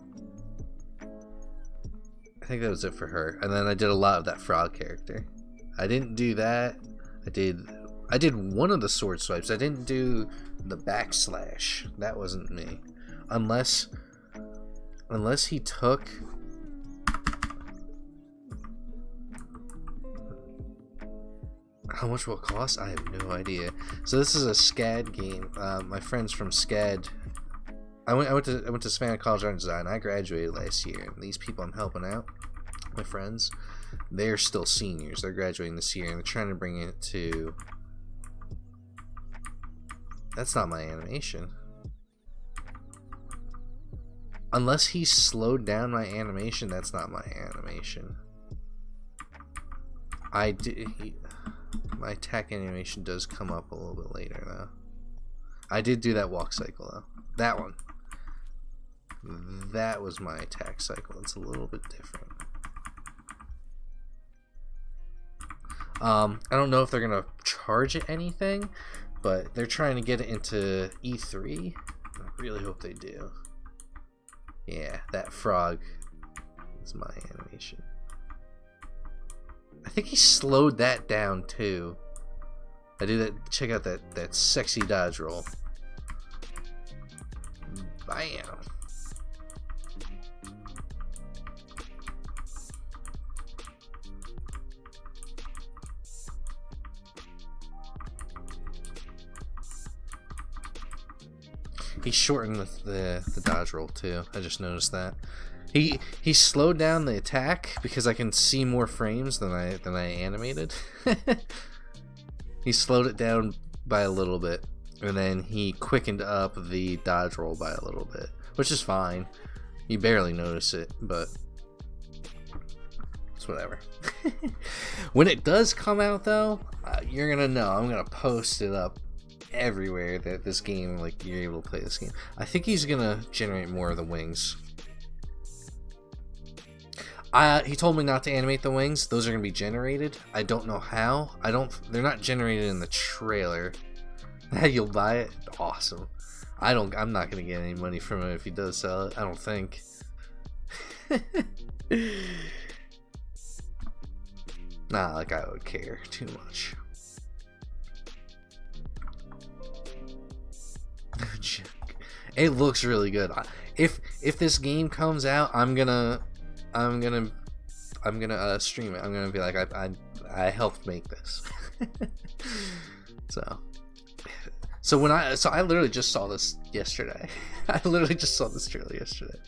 I think that was it for her. And then I did a lot of that frog character. I didn't do that. I did one of the sword swipes. I didn't do the backslash. That wasn't me. Unless he took. How much will it cost? I have no idea. So this is a SCAD game. My friends from SCAD. I went to Savannah College of Art and Design. I graduated last year, and these people I'm helping out, my friends, they're still seniors. They're graduating this year, and they're trying to bring it to. That's not my animation. Unless he slowed down my animation, that's not my animation. My attack animation does come up a little bit later, though. I did do that walk cycle, though. That one. That was my attack cycle. It's a little bit different. I don't know if they're gonna charge it anything, but they're trying to get it into E3. I really hope they do. Yeah, that frog is my animation. I think he slowed that down too. I do that. Check out that sexy dodge roll. Bam. He shortened the dodge roll too. I just noticed that. He slowed down the attack because I can see more frames than I animated. He slowed it down by a little bit, and then he quickened up the dodge roll by a little bit, which is fine. You barely notice it, but it's whatever. When it does come out, though, you're gonna know. I'm gonna post it up everywhere that this game, like, you're able to play this game. I think he's gonna generate more of the wings. He told me not to animate the wings. Those are gonna be generated. I don't know how. They're not generated in the trailer. You'll buy it? Awesome. I'm not gonna get any money from it if he does sell it. I don't think. Not like I would care too much. It looks really good. If this game comes out, I'm gonna stream it. I'm gonna be like, I helped make this. So I literally just saw this yesterday. I literally just saw this trailer yesterday.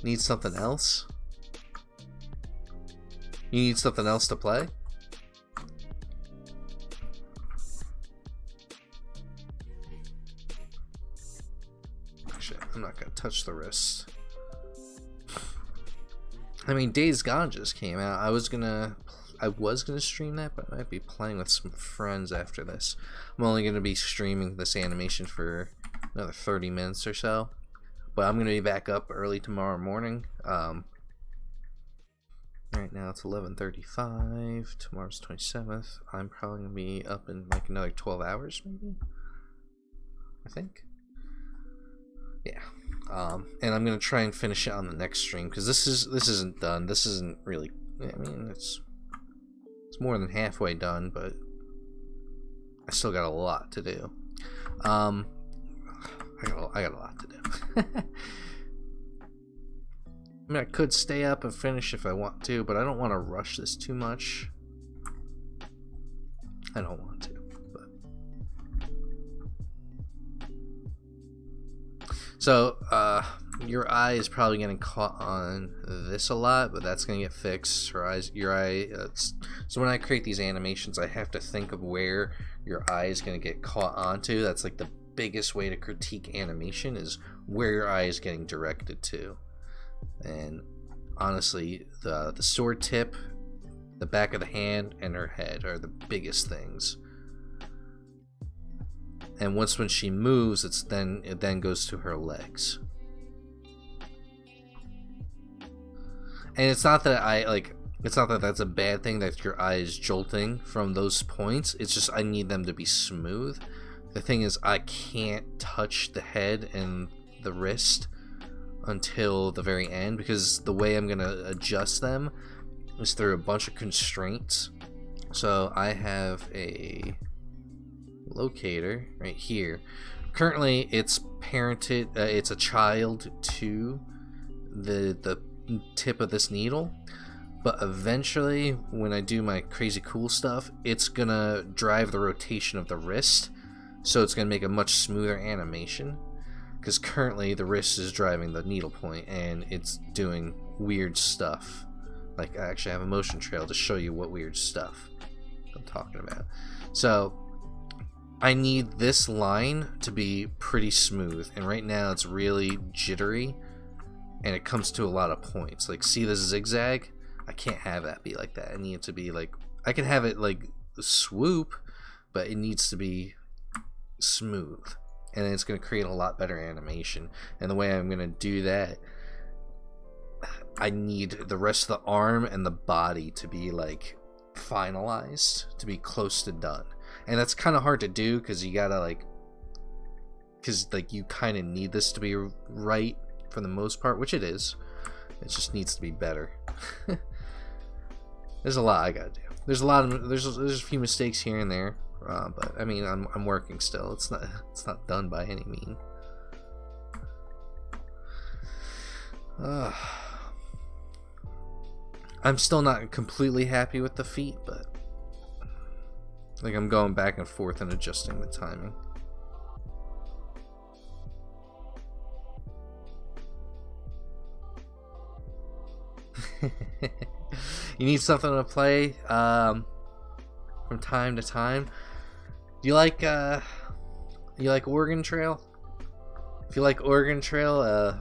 Need something else? You need something else to play? Shit, I'm not gonna touch the wrist. I mean, Days Gone just came out. I was gonna stream that, but I might be playing with some friends after this. I'm only gonna be streaming this animation for another 30 minutes or so, but I'm gonna be back up early tomorrow morning. Right now it's 11:35. Tomorrow's 27th. I'm probably gonna be up in like another 12 hours, maybe. I think. Yeah. And I'm gonna try and finish it on the next stream because this isn't done. This isn't really. I mean, it's more than halfway done, but I still got a lot to do. I got a lot to do. I mean, I could stay up and finish if I want to, but I don't want to rush this too much. I don't want to, but... So, your eye is probably getting caught on this a lot, but that's going to get fixed. So when I create these animations, I have to think of where your eye is going to get caught onto. That's like the biggest way to critique animation, is where your eye is getting directed to. And honestly, the sword tip, the back of the hand, and her head are the biggest things. And when she moves, it then goes to her legs. And it's not that that's a bad thing that your eye is jolting from those points. It's just I need them to be smooth. The thing is, I can't touch the head and the wrist until the very end, because the way I'm gonna adjust them is through a bunch of constraints. So I have a locator right here. Currently it's parented, it's a child to the tip of this needle, but eventually when I do my crazy cool stuff, it's gonna drive the rotation of the wrist, so it's gonna make a much smoother animation. Because currently the wrist is driving the needle point and it's doing weird stuff. Like, I actually have a motion trail to show you what weird stuff I'm talking about. So I need this line to be pretty smooth, and right now it's really jittery and it comes to a lot of points. Like, see this zigzag? I can't have that be like that. I need it to be like, I can have it like swoop, but it needs to be smooth. And it's going to create a lot better animation. And the way I'm going to do that, I need the rest of the arm and the body to be like finalized, to be close to done. And that's kind of hard to do because you gotta you kind of need this to be right for the most part, which it is. It just needs to be better. There's a lot I gotta do. There's a few mistakes here and there. But I mean, I'm working still. It's not done by any means. I'm still not completely happy with the feet, but like I'm going back and forth and adjusting the timing. You need something to play from time to time. Do you like Oregon Trail? If you like Oregon Trail,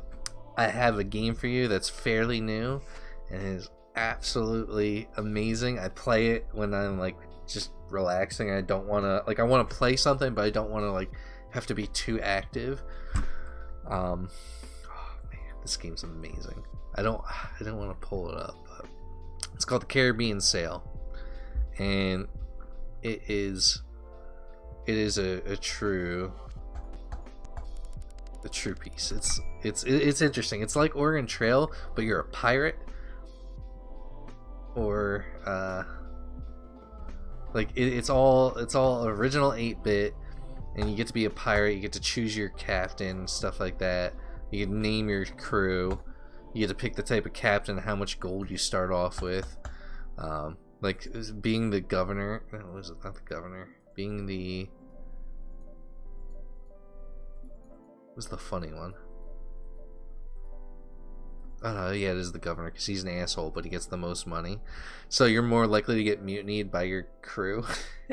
I have a game for you that's fairly new and is absolutely amazing. I play it when I'm like just relaxing. I don't want to I want to play something, but I don't want to have to be too active. Oh man, this game's amazing. I don't want to pull it up, but it's called the Caribbean Sail, and it is a true piece. It's interesting. It's like Oregon Trail, but you're a pirate, or it's all original 8-bit, and you get to be a pirate. You get to choose your captain, stuff like that. You can name your crew. You get to pick the type of captain, how much gold you start off with. Being the governor. No, was it not the governor? Being the was the funny one. Oh yeah, it is the governor because he's an asshole, but he gets the most money. So you're more likely to get mutinied by your crew,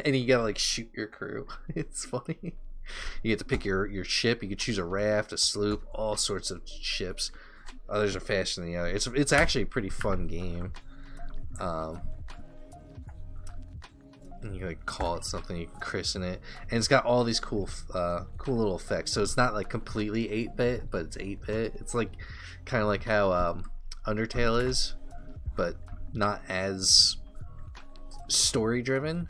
and you gotta shoot your crew. It's funny. You get to pick your ship. You can choose a raft, a sloop, all sorts of ships. Others are faster than the other. It's actually a pretty fun game. And you can call it something, you can christen it, and it's got all these cool little effects. So it's not completely 8-bit, but it's 8-bit. It's kind of like how Undertale is, but not as story driven.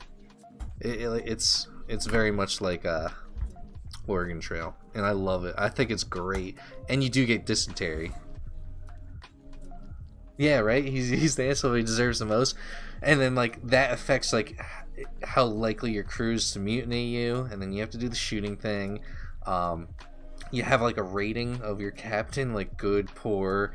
It's very much like Oregon Trail, and I love it. I think it's great, and you do get dysentery. Yeah, right. He's the asshole. He deserves the most, and then that affects how likely your crew's to mutiny you, and then you have to do the shooting thing. You have a rating of your captain, good, poor,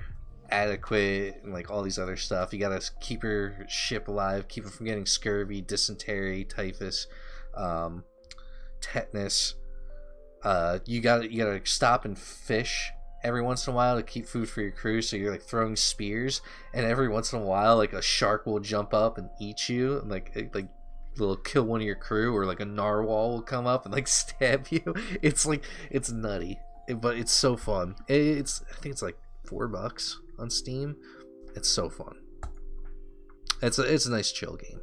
adequate, and all these other stuff. You gotta keep your ship alive, keep it from getting scurvy, dysentery, typhus, tetanus. You gotta stop and fish every once in a while to keep food for your crew. So you're throwing spears, and every once in a while a shark will jump up and eat you, and will kill one of your crew, or a narwhal will come up and stab you. It's nutty, but it's so fun. I think it's $4 on Steam. It's so fun. It's a nice chill game.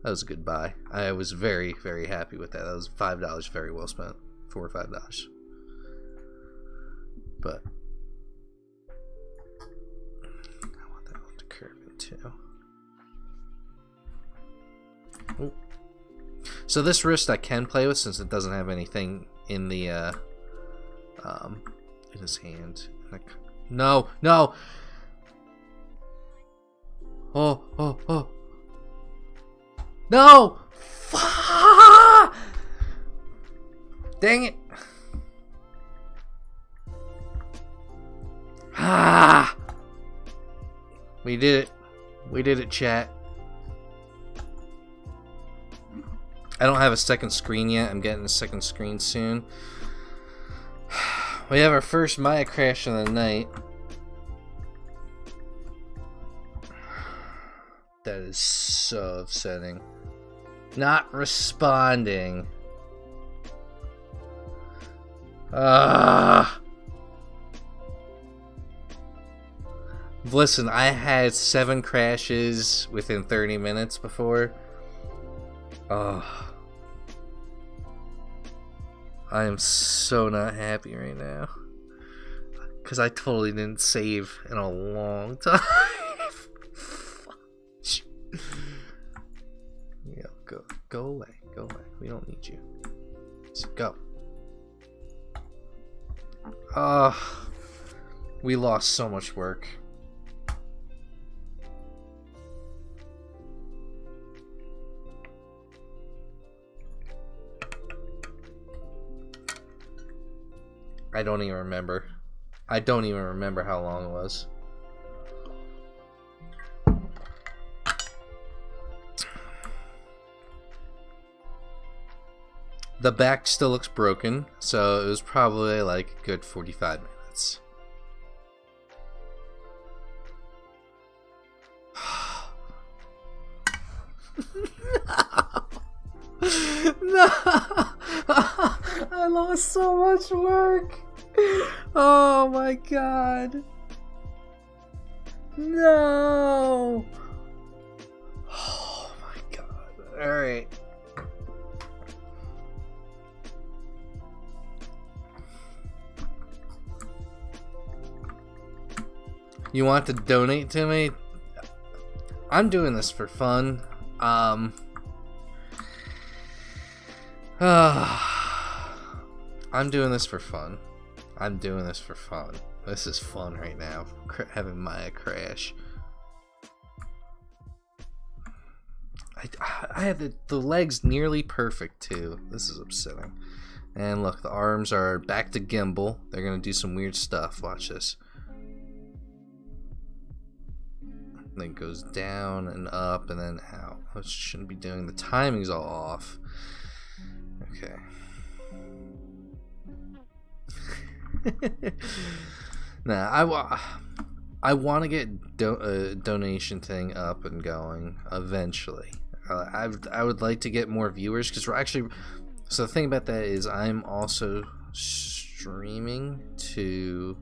That was a good buy. I was very, very happy with that. That was $5 very well spent. $4 or $5. But I want that one to curve in too. Ooh. So this wrist I can play with since it doesn't have anything in the in his hand. No. Oh. No! Dang it! We did it, chat. I don't have a second screen yet. I'm getting a second screen soon. We have our first Maya crash of the night. That is so upsetting. Not responding. Listen, I had 7 crashes within 30 minutes before. I am so not happy right now. Because I totally didn't save in a long time. Yeah, go away. We don't need you. Just go. We lost so much work. I don't even remember. I don't even remember how long it was. The back still looks broken, so it was probably like a good 45 minutes. No! I lost so much work! Oh my god! No! Oh my god. Alright. You want to donate to me? I'm doing this for fun. I'm doing this for fun. I'm doing this for fun. This is fun right now. Having Maya crash. I have the legs nearly perfect too. This is upsetting. And look, the arms are back to gimbal. They're gonna do some weird stuff. Watch this. Then goes down and up and then out. I shouldn't be doing. The timing's all off. Okay. Nah, I want to get a donation thing up and going eventually. I would like to get more viewers because we're actually. So the thing about that is I'm also streaming to.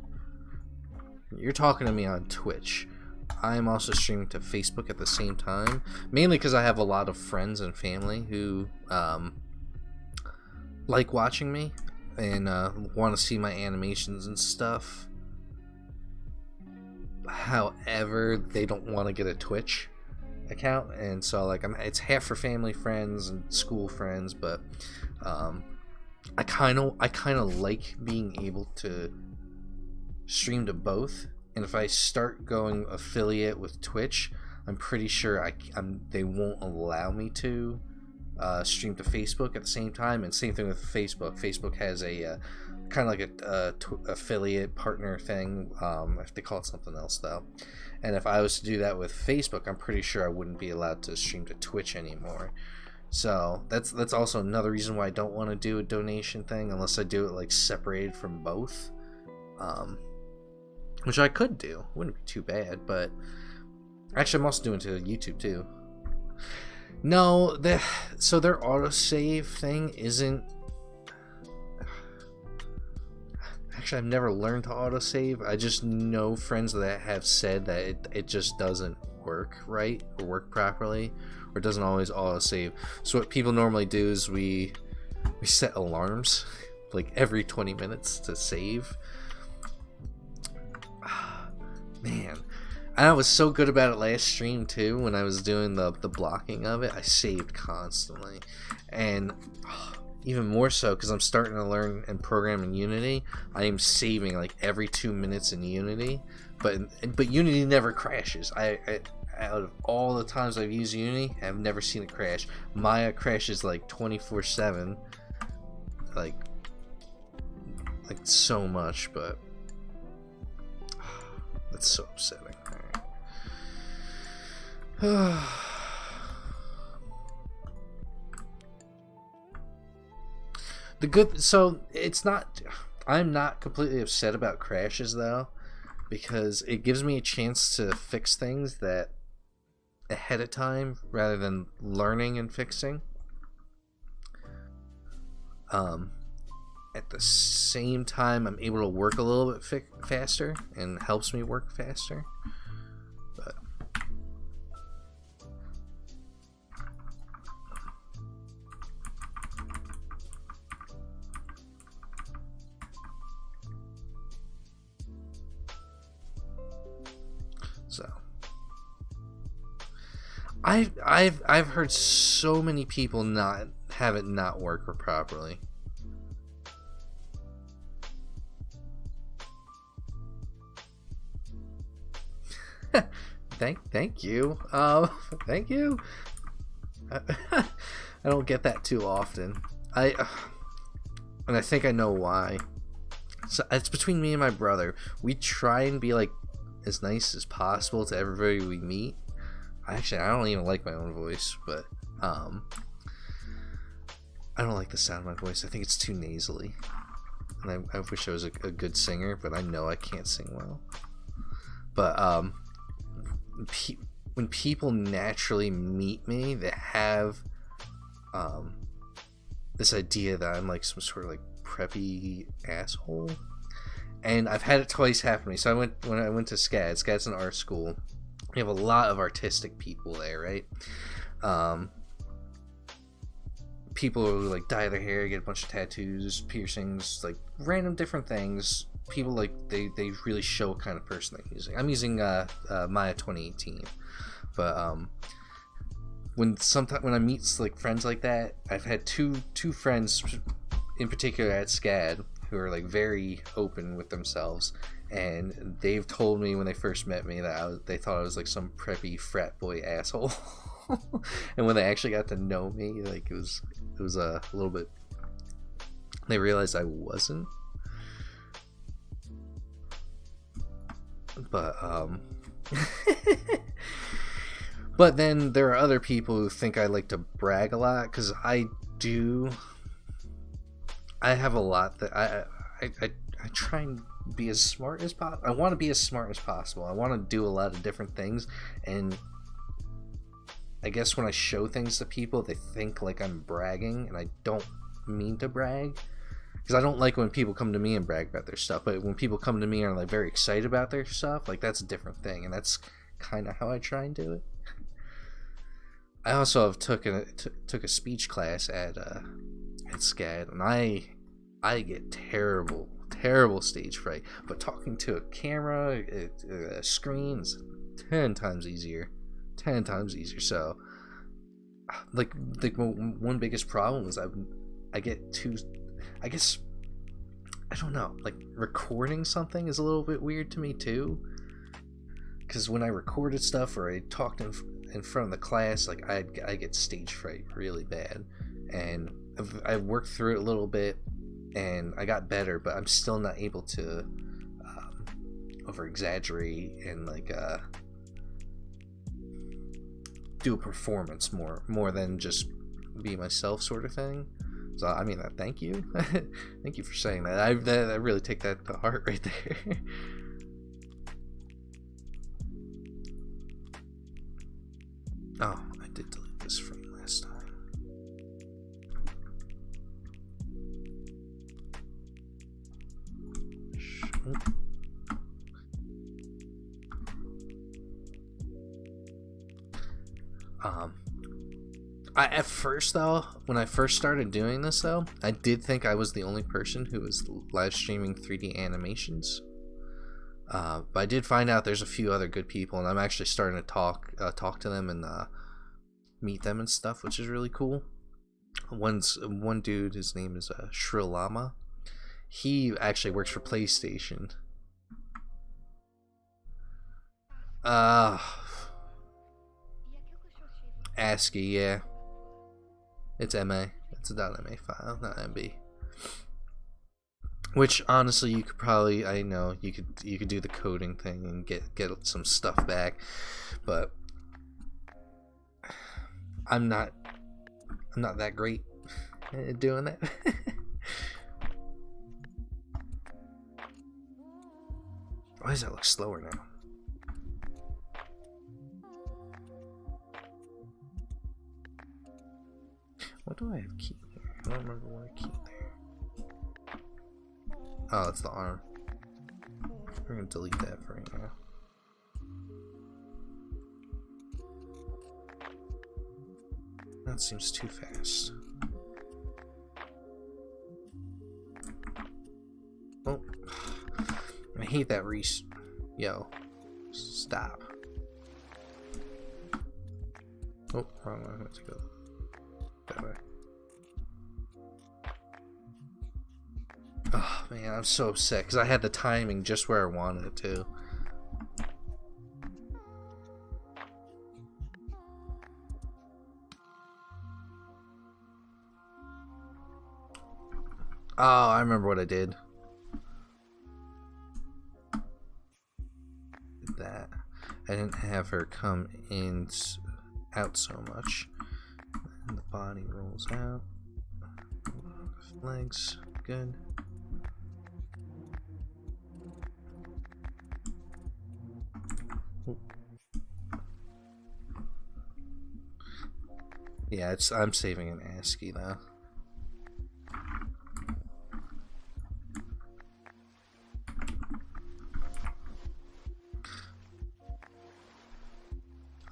You're talking to me on Twitch. I'm also streaming to Facebook at the same time, mainly because I have a lot of friends and family who like watching me and want to see my animations and stuff. However, they don't want to get a Twitch account, and so like it's half for family, friends, and school friends. But I kind of like being able to stream to both. And if I start going affiliate with Twitch, I'm pretty sure they won't allow me to stream to Facebook at the same time. And same thing with Facebook. Facebook has a kind of like a affiliate partner thing. If they call it something else though. And if I was to do that with Facebook, I'm pretty sure I wouldn't be allowed to stream to Twitch anymore. So that's also another reason why I don't want to do a donation thing unless I do it like separated from both. Which I could do. Wouldn't be too bad, but actually I'm also doing it to YouTube too. No, so their autosave thing isn't. Actually, I've never learned to autosave. I just know friends that have said that it just doesn't work right or work properly, or it doesn't always autosave. So what people normally do is we set alarms like every 20 minutes to save. Man, I was so good about it last stream too. When I was doing the blocking of it, I saved constantly, and even more so because I'm starting to learn and program in Unity. I am saving like every 2 minutes in Unity, but Unity never crashes. I out of all the times I've used Unity, I've never seen it crash. Maya crashes like 24/7, like so much, but. That's so upsetting. Right. So it's not. I'm not completely upset about crashes though, because it gives me a chance to fix things that ahead of time rather than learning and fixing. At the same time, I'm able to work a little bit faster, and helps me work faster. But so I've heard so many people not have it not work properly. Thank you. Thank you. I don't get that too often. And I think I know why. So it's between me and my brother. We try and be like as nice as possible to everybody we meet. I don't even like my own voice, but I don't like the sound of my voice. I think it's too nasally. And I wish I was a good singer, but I know I can't sing well. But when people naturally meet me, they have this idea that I'm like some sort of like preppy asshole. And I've had it twice happen to me. So when I went to SCAD. SCAD's an art school. We have a lot of artistic people there, right? People who like dye their hair, get a bunch of tattoos, piercings, like random different things. People like they really show what kind of person they're using. I'm using Maya 2018, but when I meet like friends like that, I've had two friends in particular at SCAD who are like very open with themselves, and they've told me when they first met me that they thought I was like some preppy frat boy asshole. And when they actually got to know me, like it was a little bit, they realized I wasn't. But but then there are other people who think I like to brag a lot, because I do. I have a lot that I try and be as smart as possible. I want to be as smart as possible. I want to do a lot of different things, and I guess when I show things to people, they think like I'm bragging, and I don't mean to brag. Because I don't like when people come to me and brag about their stuff, but when people come to me and are like very excited about their stuff, like that's a different thing, and that's kind of how I try and do it. I also have took a speech class at SCAD, and I get terrible stage fright. But talking to a camera, a screen is 10 times easier. So, like one biggest problem is I get too. I guess, I don't know, like recording something is a little bit weird to me too, because when I recorded stuff or I talked in front of the class, like I get stage fright really bad, and I've worked through it a little bit and I got better, but I'm still not able to over exaggerate and like do a performance more than just be myself sort of thing. So I mean, thank you, thank you for saying that. I really take that to heart right there. Oh, I did delete this frame last time. At first, though, when I first started doing this, though, I did think I was the only person who was live streaming 3D animations. But I did find out there's a few other good people, and I'm actually starting to talk to them and meet them and stuff, which is really cool. One dude, his name is Shrilama. He actually works for PlayStation. ASCII, yeah. It's MA. It's a .MA file, not MB. Which honestly, you could probably, I know you could do the coding thing and get some stuff back, but I'm not that great at doing that. Why does that look slower now? What do I have key there? I don't remember what I keyed there. Oh, it's the arm. We're gonna delete that for right now. That seems too fast. Oh, I hate that Yo, stop. Oh, wrong one. Let's go that way. Oh man, I'm so upset because I had the timing just where I wanted it to. Oh, I remember what I did. That I didn't have her come in out so much. And the body rolls out. Legs, good. Yeah, I'm saving an ASCII now.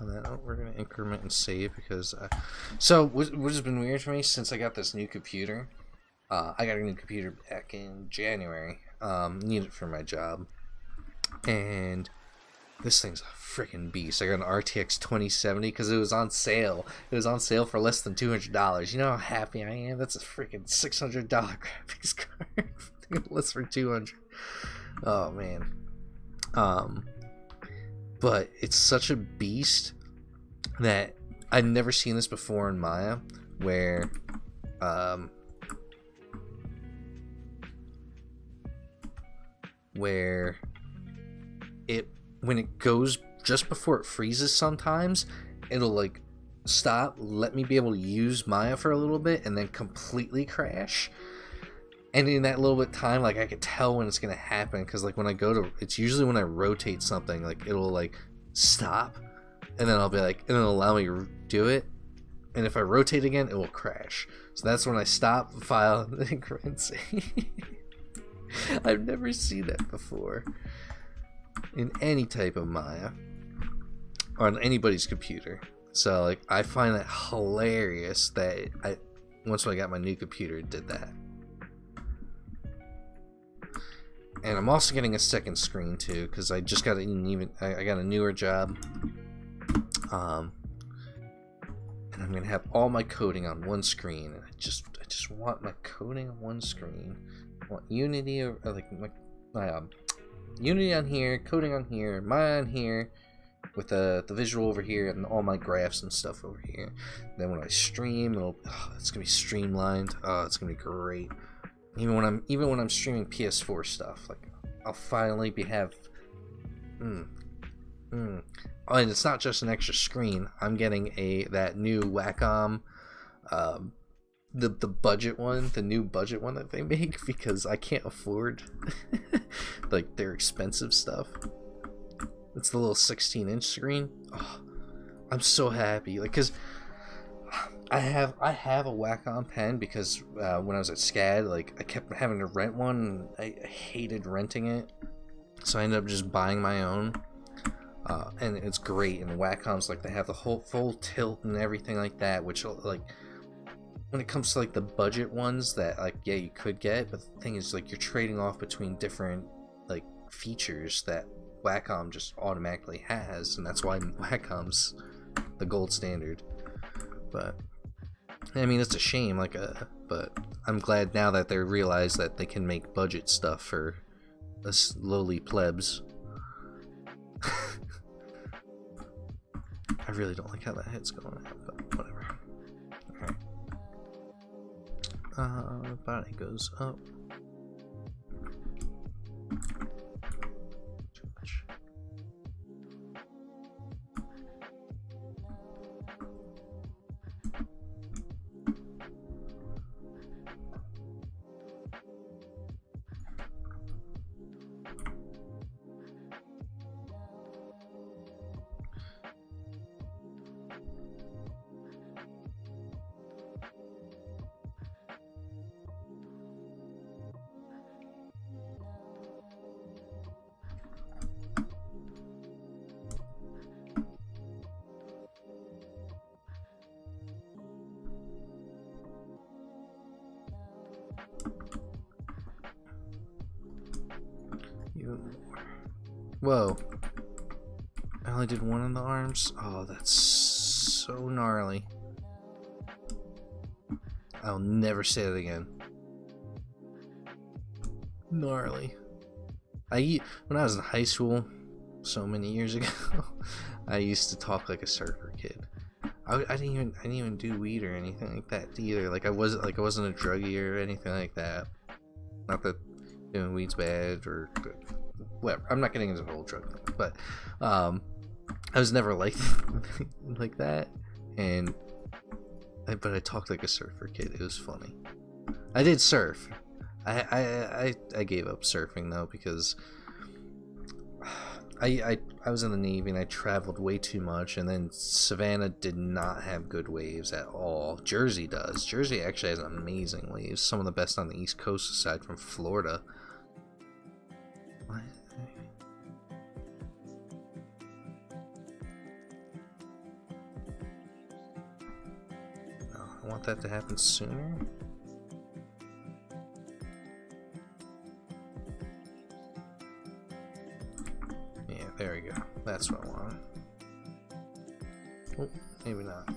On that note, we're gonna increment and save because so what has been weird for me since I got this new computer. I got a new computer back in January. Needed it for my job, and this thing's a freaking beast. I got an RTX 2070 because it was on sale. It was on sale for less than $200. You know how happy I am? That's a freaking $600 graphics card. Less for $200. Oh man. But it's such a beast that I've never seen this before in Maya, where when it goes just before it freezes, sometimes it'll like stop, let me be able to use Maya for a little bit, and then completely crash. And in that little bit of time, like, I could tell when it's gonna happen, because like when I go to, it's usually when I rotate something, like it'll like stop, and then I'll be like, and it'll allow me to do it, and if I rotate again, it will crash. So that's when I stop the file and increment save. I've never seen that before in any type of Maya on anybody's computer. So like, I find that hilarious that once I got my new computer, it did that. And I'm also getting a second screen too, because I just got I got a newer job, and I'm gonna have all my coding on one screen. And I just want my coding on one screen. I want Unity or like my Unity on here, coding on here, Maya on here, with the visual over here, and all my graphs and stuff over here. And then when I stream, it's gonna be streamlined. It's gonna be great. Even when I'm streaming PS4 stuff, like I'll finally Oh, and it's not just an extra screen. I'm getting that new Wacom, the budget one, the new budget one that they make, because I can't afford like their expensive stuff. It's the little 16-inch screen. Oh, I'm so happy, like, cause I have a Wacom pen, because when I was at SCAD, like, I kept having to rent one, and I hated renting it, so I ended up just buying my own, and it's great. And Wacom's like, they have the whole full tilt and everything like that, which, like, when it comes to like the budget ones that, like, yeah, you could get, but the thing is, like, you're trading off between different like features that Wacom just automatically has, and that's why Wacom's the gold standard. But I mean, it's a shame, like, but I'm glad now that they realize that they can make budget stuff for us lowly plebs. I really don't like how that hit's going out, but whatever. Alright. Body goes up. Too much. Whoa. I only did one on the arms? Oh, that's so gnarly. I'll never say that again. Gnarly. When I was in high school, so many years ago, I used to talk like a surfer kid. I didn't even do weed or anything like that either. Like, I wasn't a druggie or anything like that. Not that doing weed's bad or whatever. I'm not getting into the whole drug thing, but I was never like like that, but I talked like a surfer kid. It was funny. I did surf. I gave up surfing though, because I was in the Navy and I traveled way too much, and then Savannah did not have good waves at all. Jersey does. Jersey actually has amazing waves, some of the best on the East Coast aside from Florida. What? No, I want that to happen sooner. There we go. That's what I want. Oh, maybe not.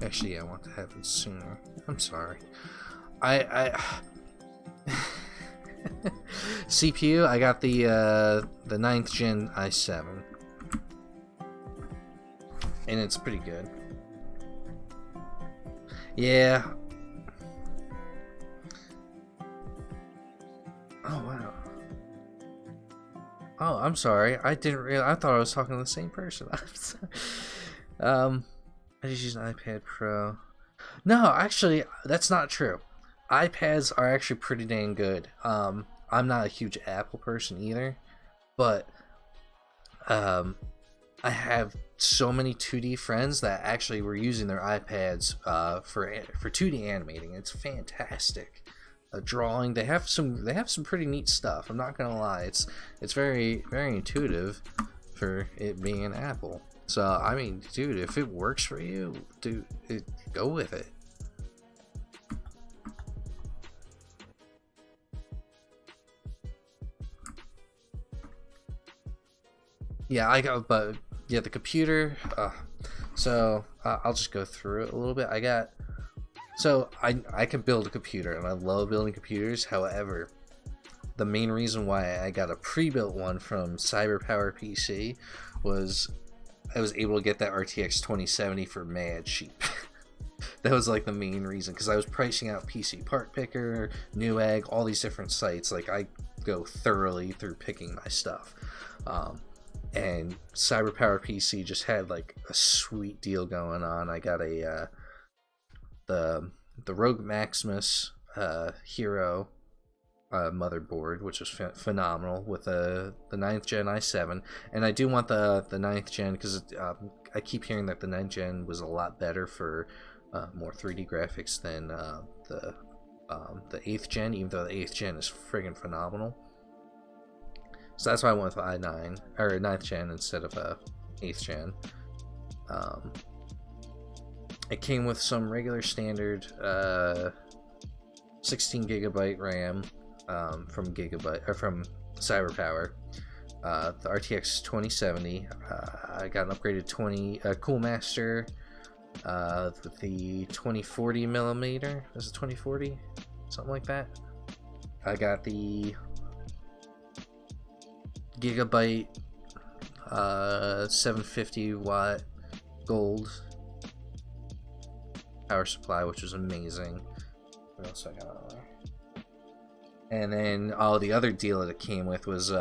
Actually, yeah, I want to happen sooner. I'm sorry. I CPU, I got the 9th gen i7. And it's pretty good. Yeah. Oh wow. Oh, I'm sorry. I didn't realize. I thought I was talking to the same person. I'm sorry. I just use an iPad Pro. No, actually, that's not true. iPads are actually pretty dang good. I'm not a huge Apple person either, but I have so many 2D friends that actually were using their iPads for 2D animating. It's fantastic. Drawing. They have some pretty neat stuff. I'm not gonna lie. It's very intuitive for it being an Apple. So I mean, dude, if it works for you, dude, go with it. Yeah, the computer. So I'll just go through it a little bit. I can build a computer, and I love building computers. However, the main reason why I got a pre-built one from CyberPower PC was I was able to get that RTX 2070 for mad cheap. That was like the main reason, because I was pricing out PC Part Picker, Newegg, all these different sites. Like, I go thoroughly through picking my stuff. And CyberPower PC just had like a sweet deal going on. I got a the Rogue Maximus Hero motherboard, which was phenomenal, with the 9th gen i7, and I do want the 9th gen because I keep hearing that the 9th gen was a lot better for more 3D graphics than the 8th gen, even though the 8th gen is friggin' phenomenal. So that's why I went with i9 or 9th gen instead of 8th gen. It came with some regular standard 16 gigabyte RAM from CyberPower. The RTX 2070. I got an upgraded Coolmaster with the 2040 millimeter. Is it 2040? Something like that. I got the Gigabyte 750 watt gold power supply, which was amazing. What else I got on there? And then the other deal that it came with was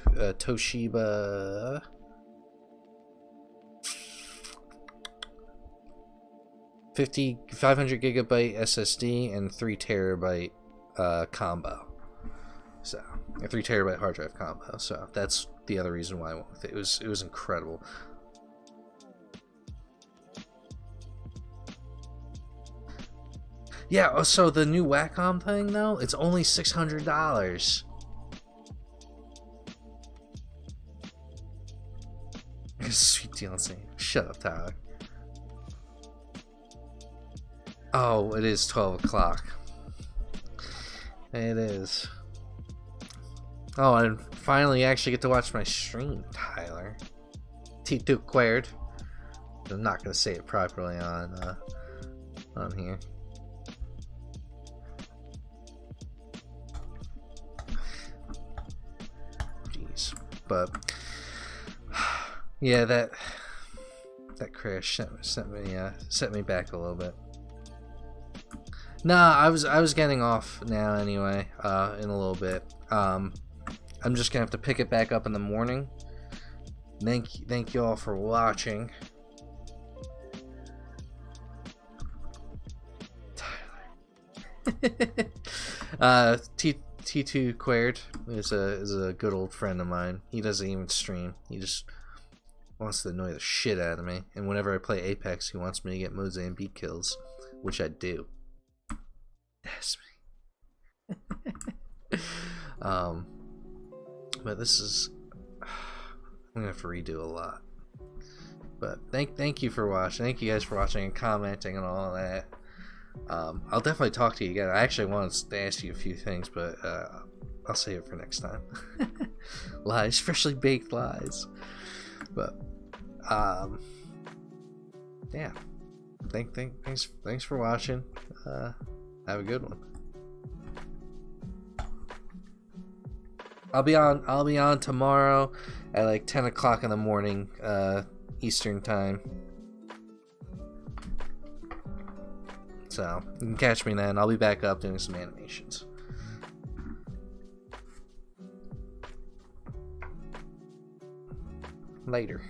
Toshiba 500 gigabyte SSD and 3 terabyte combo. So a 3 terabyte hard drive combo. So that's the other reason why I went with it. It was incredible. Yeah, so the new Wacom thing though, it's only $600. Sweet deal, insane. Shut up, Tyler. Oh, it is 12 o'clock. It is. Oh, I finally actually get to watch my stream, Tyler. T2 Quared. I'm not gonna say it properly on here. Jeez, but yeah, that crash sent me back a little bit. Nah, I was getting off now anyway. In a little bit. I'm just gonna have to pick it back up in the morning. thank you all for watching. Tyler. T2 Quared is a good old friend of mine. He doesn't even stream. He just wants to annoy the shit out of me. And whenever I play Apex, he wants me to get Mozambique kills, which I do. That's me. But this is, I'm gonna have to redo a lot. But thank you for watching. Thank you guys for watching and commenting and all of that. I'll definitely talk to you again. I actually wanted to ask you a few things, but I'll save it for next time. Lies, freshly baked lies. But yeah. Thanks for watching. Have a good one. I'll be on tomorrow at like 10 o'clock in the morning Eastern time. So you can catch me then. I'll be back up doing some animations. Later.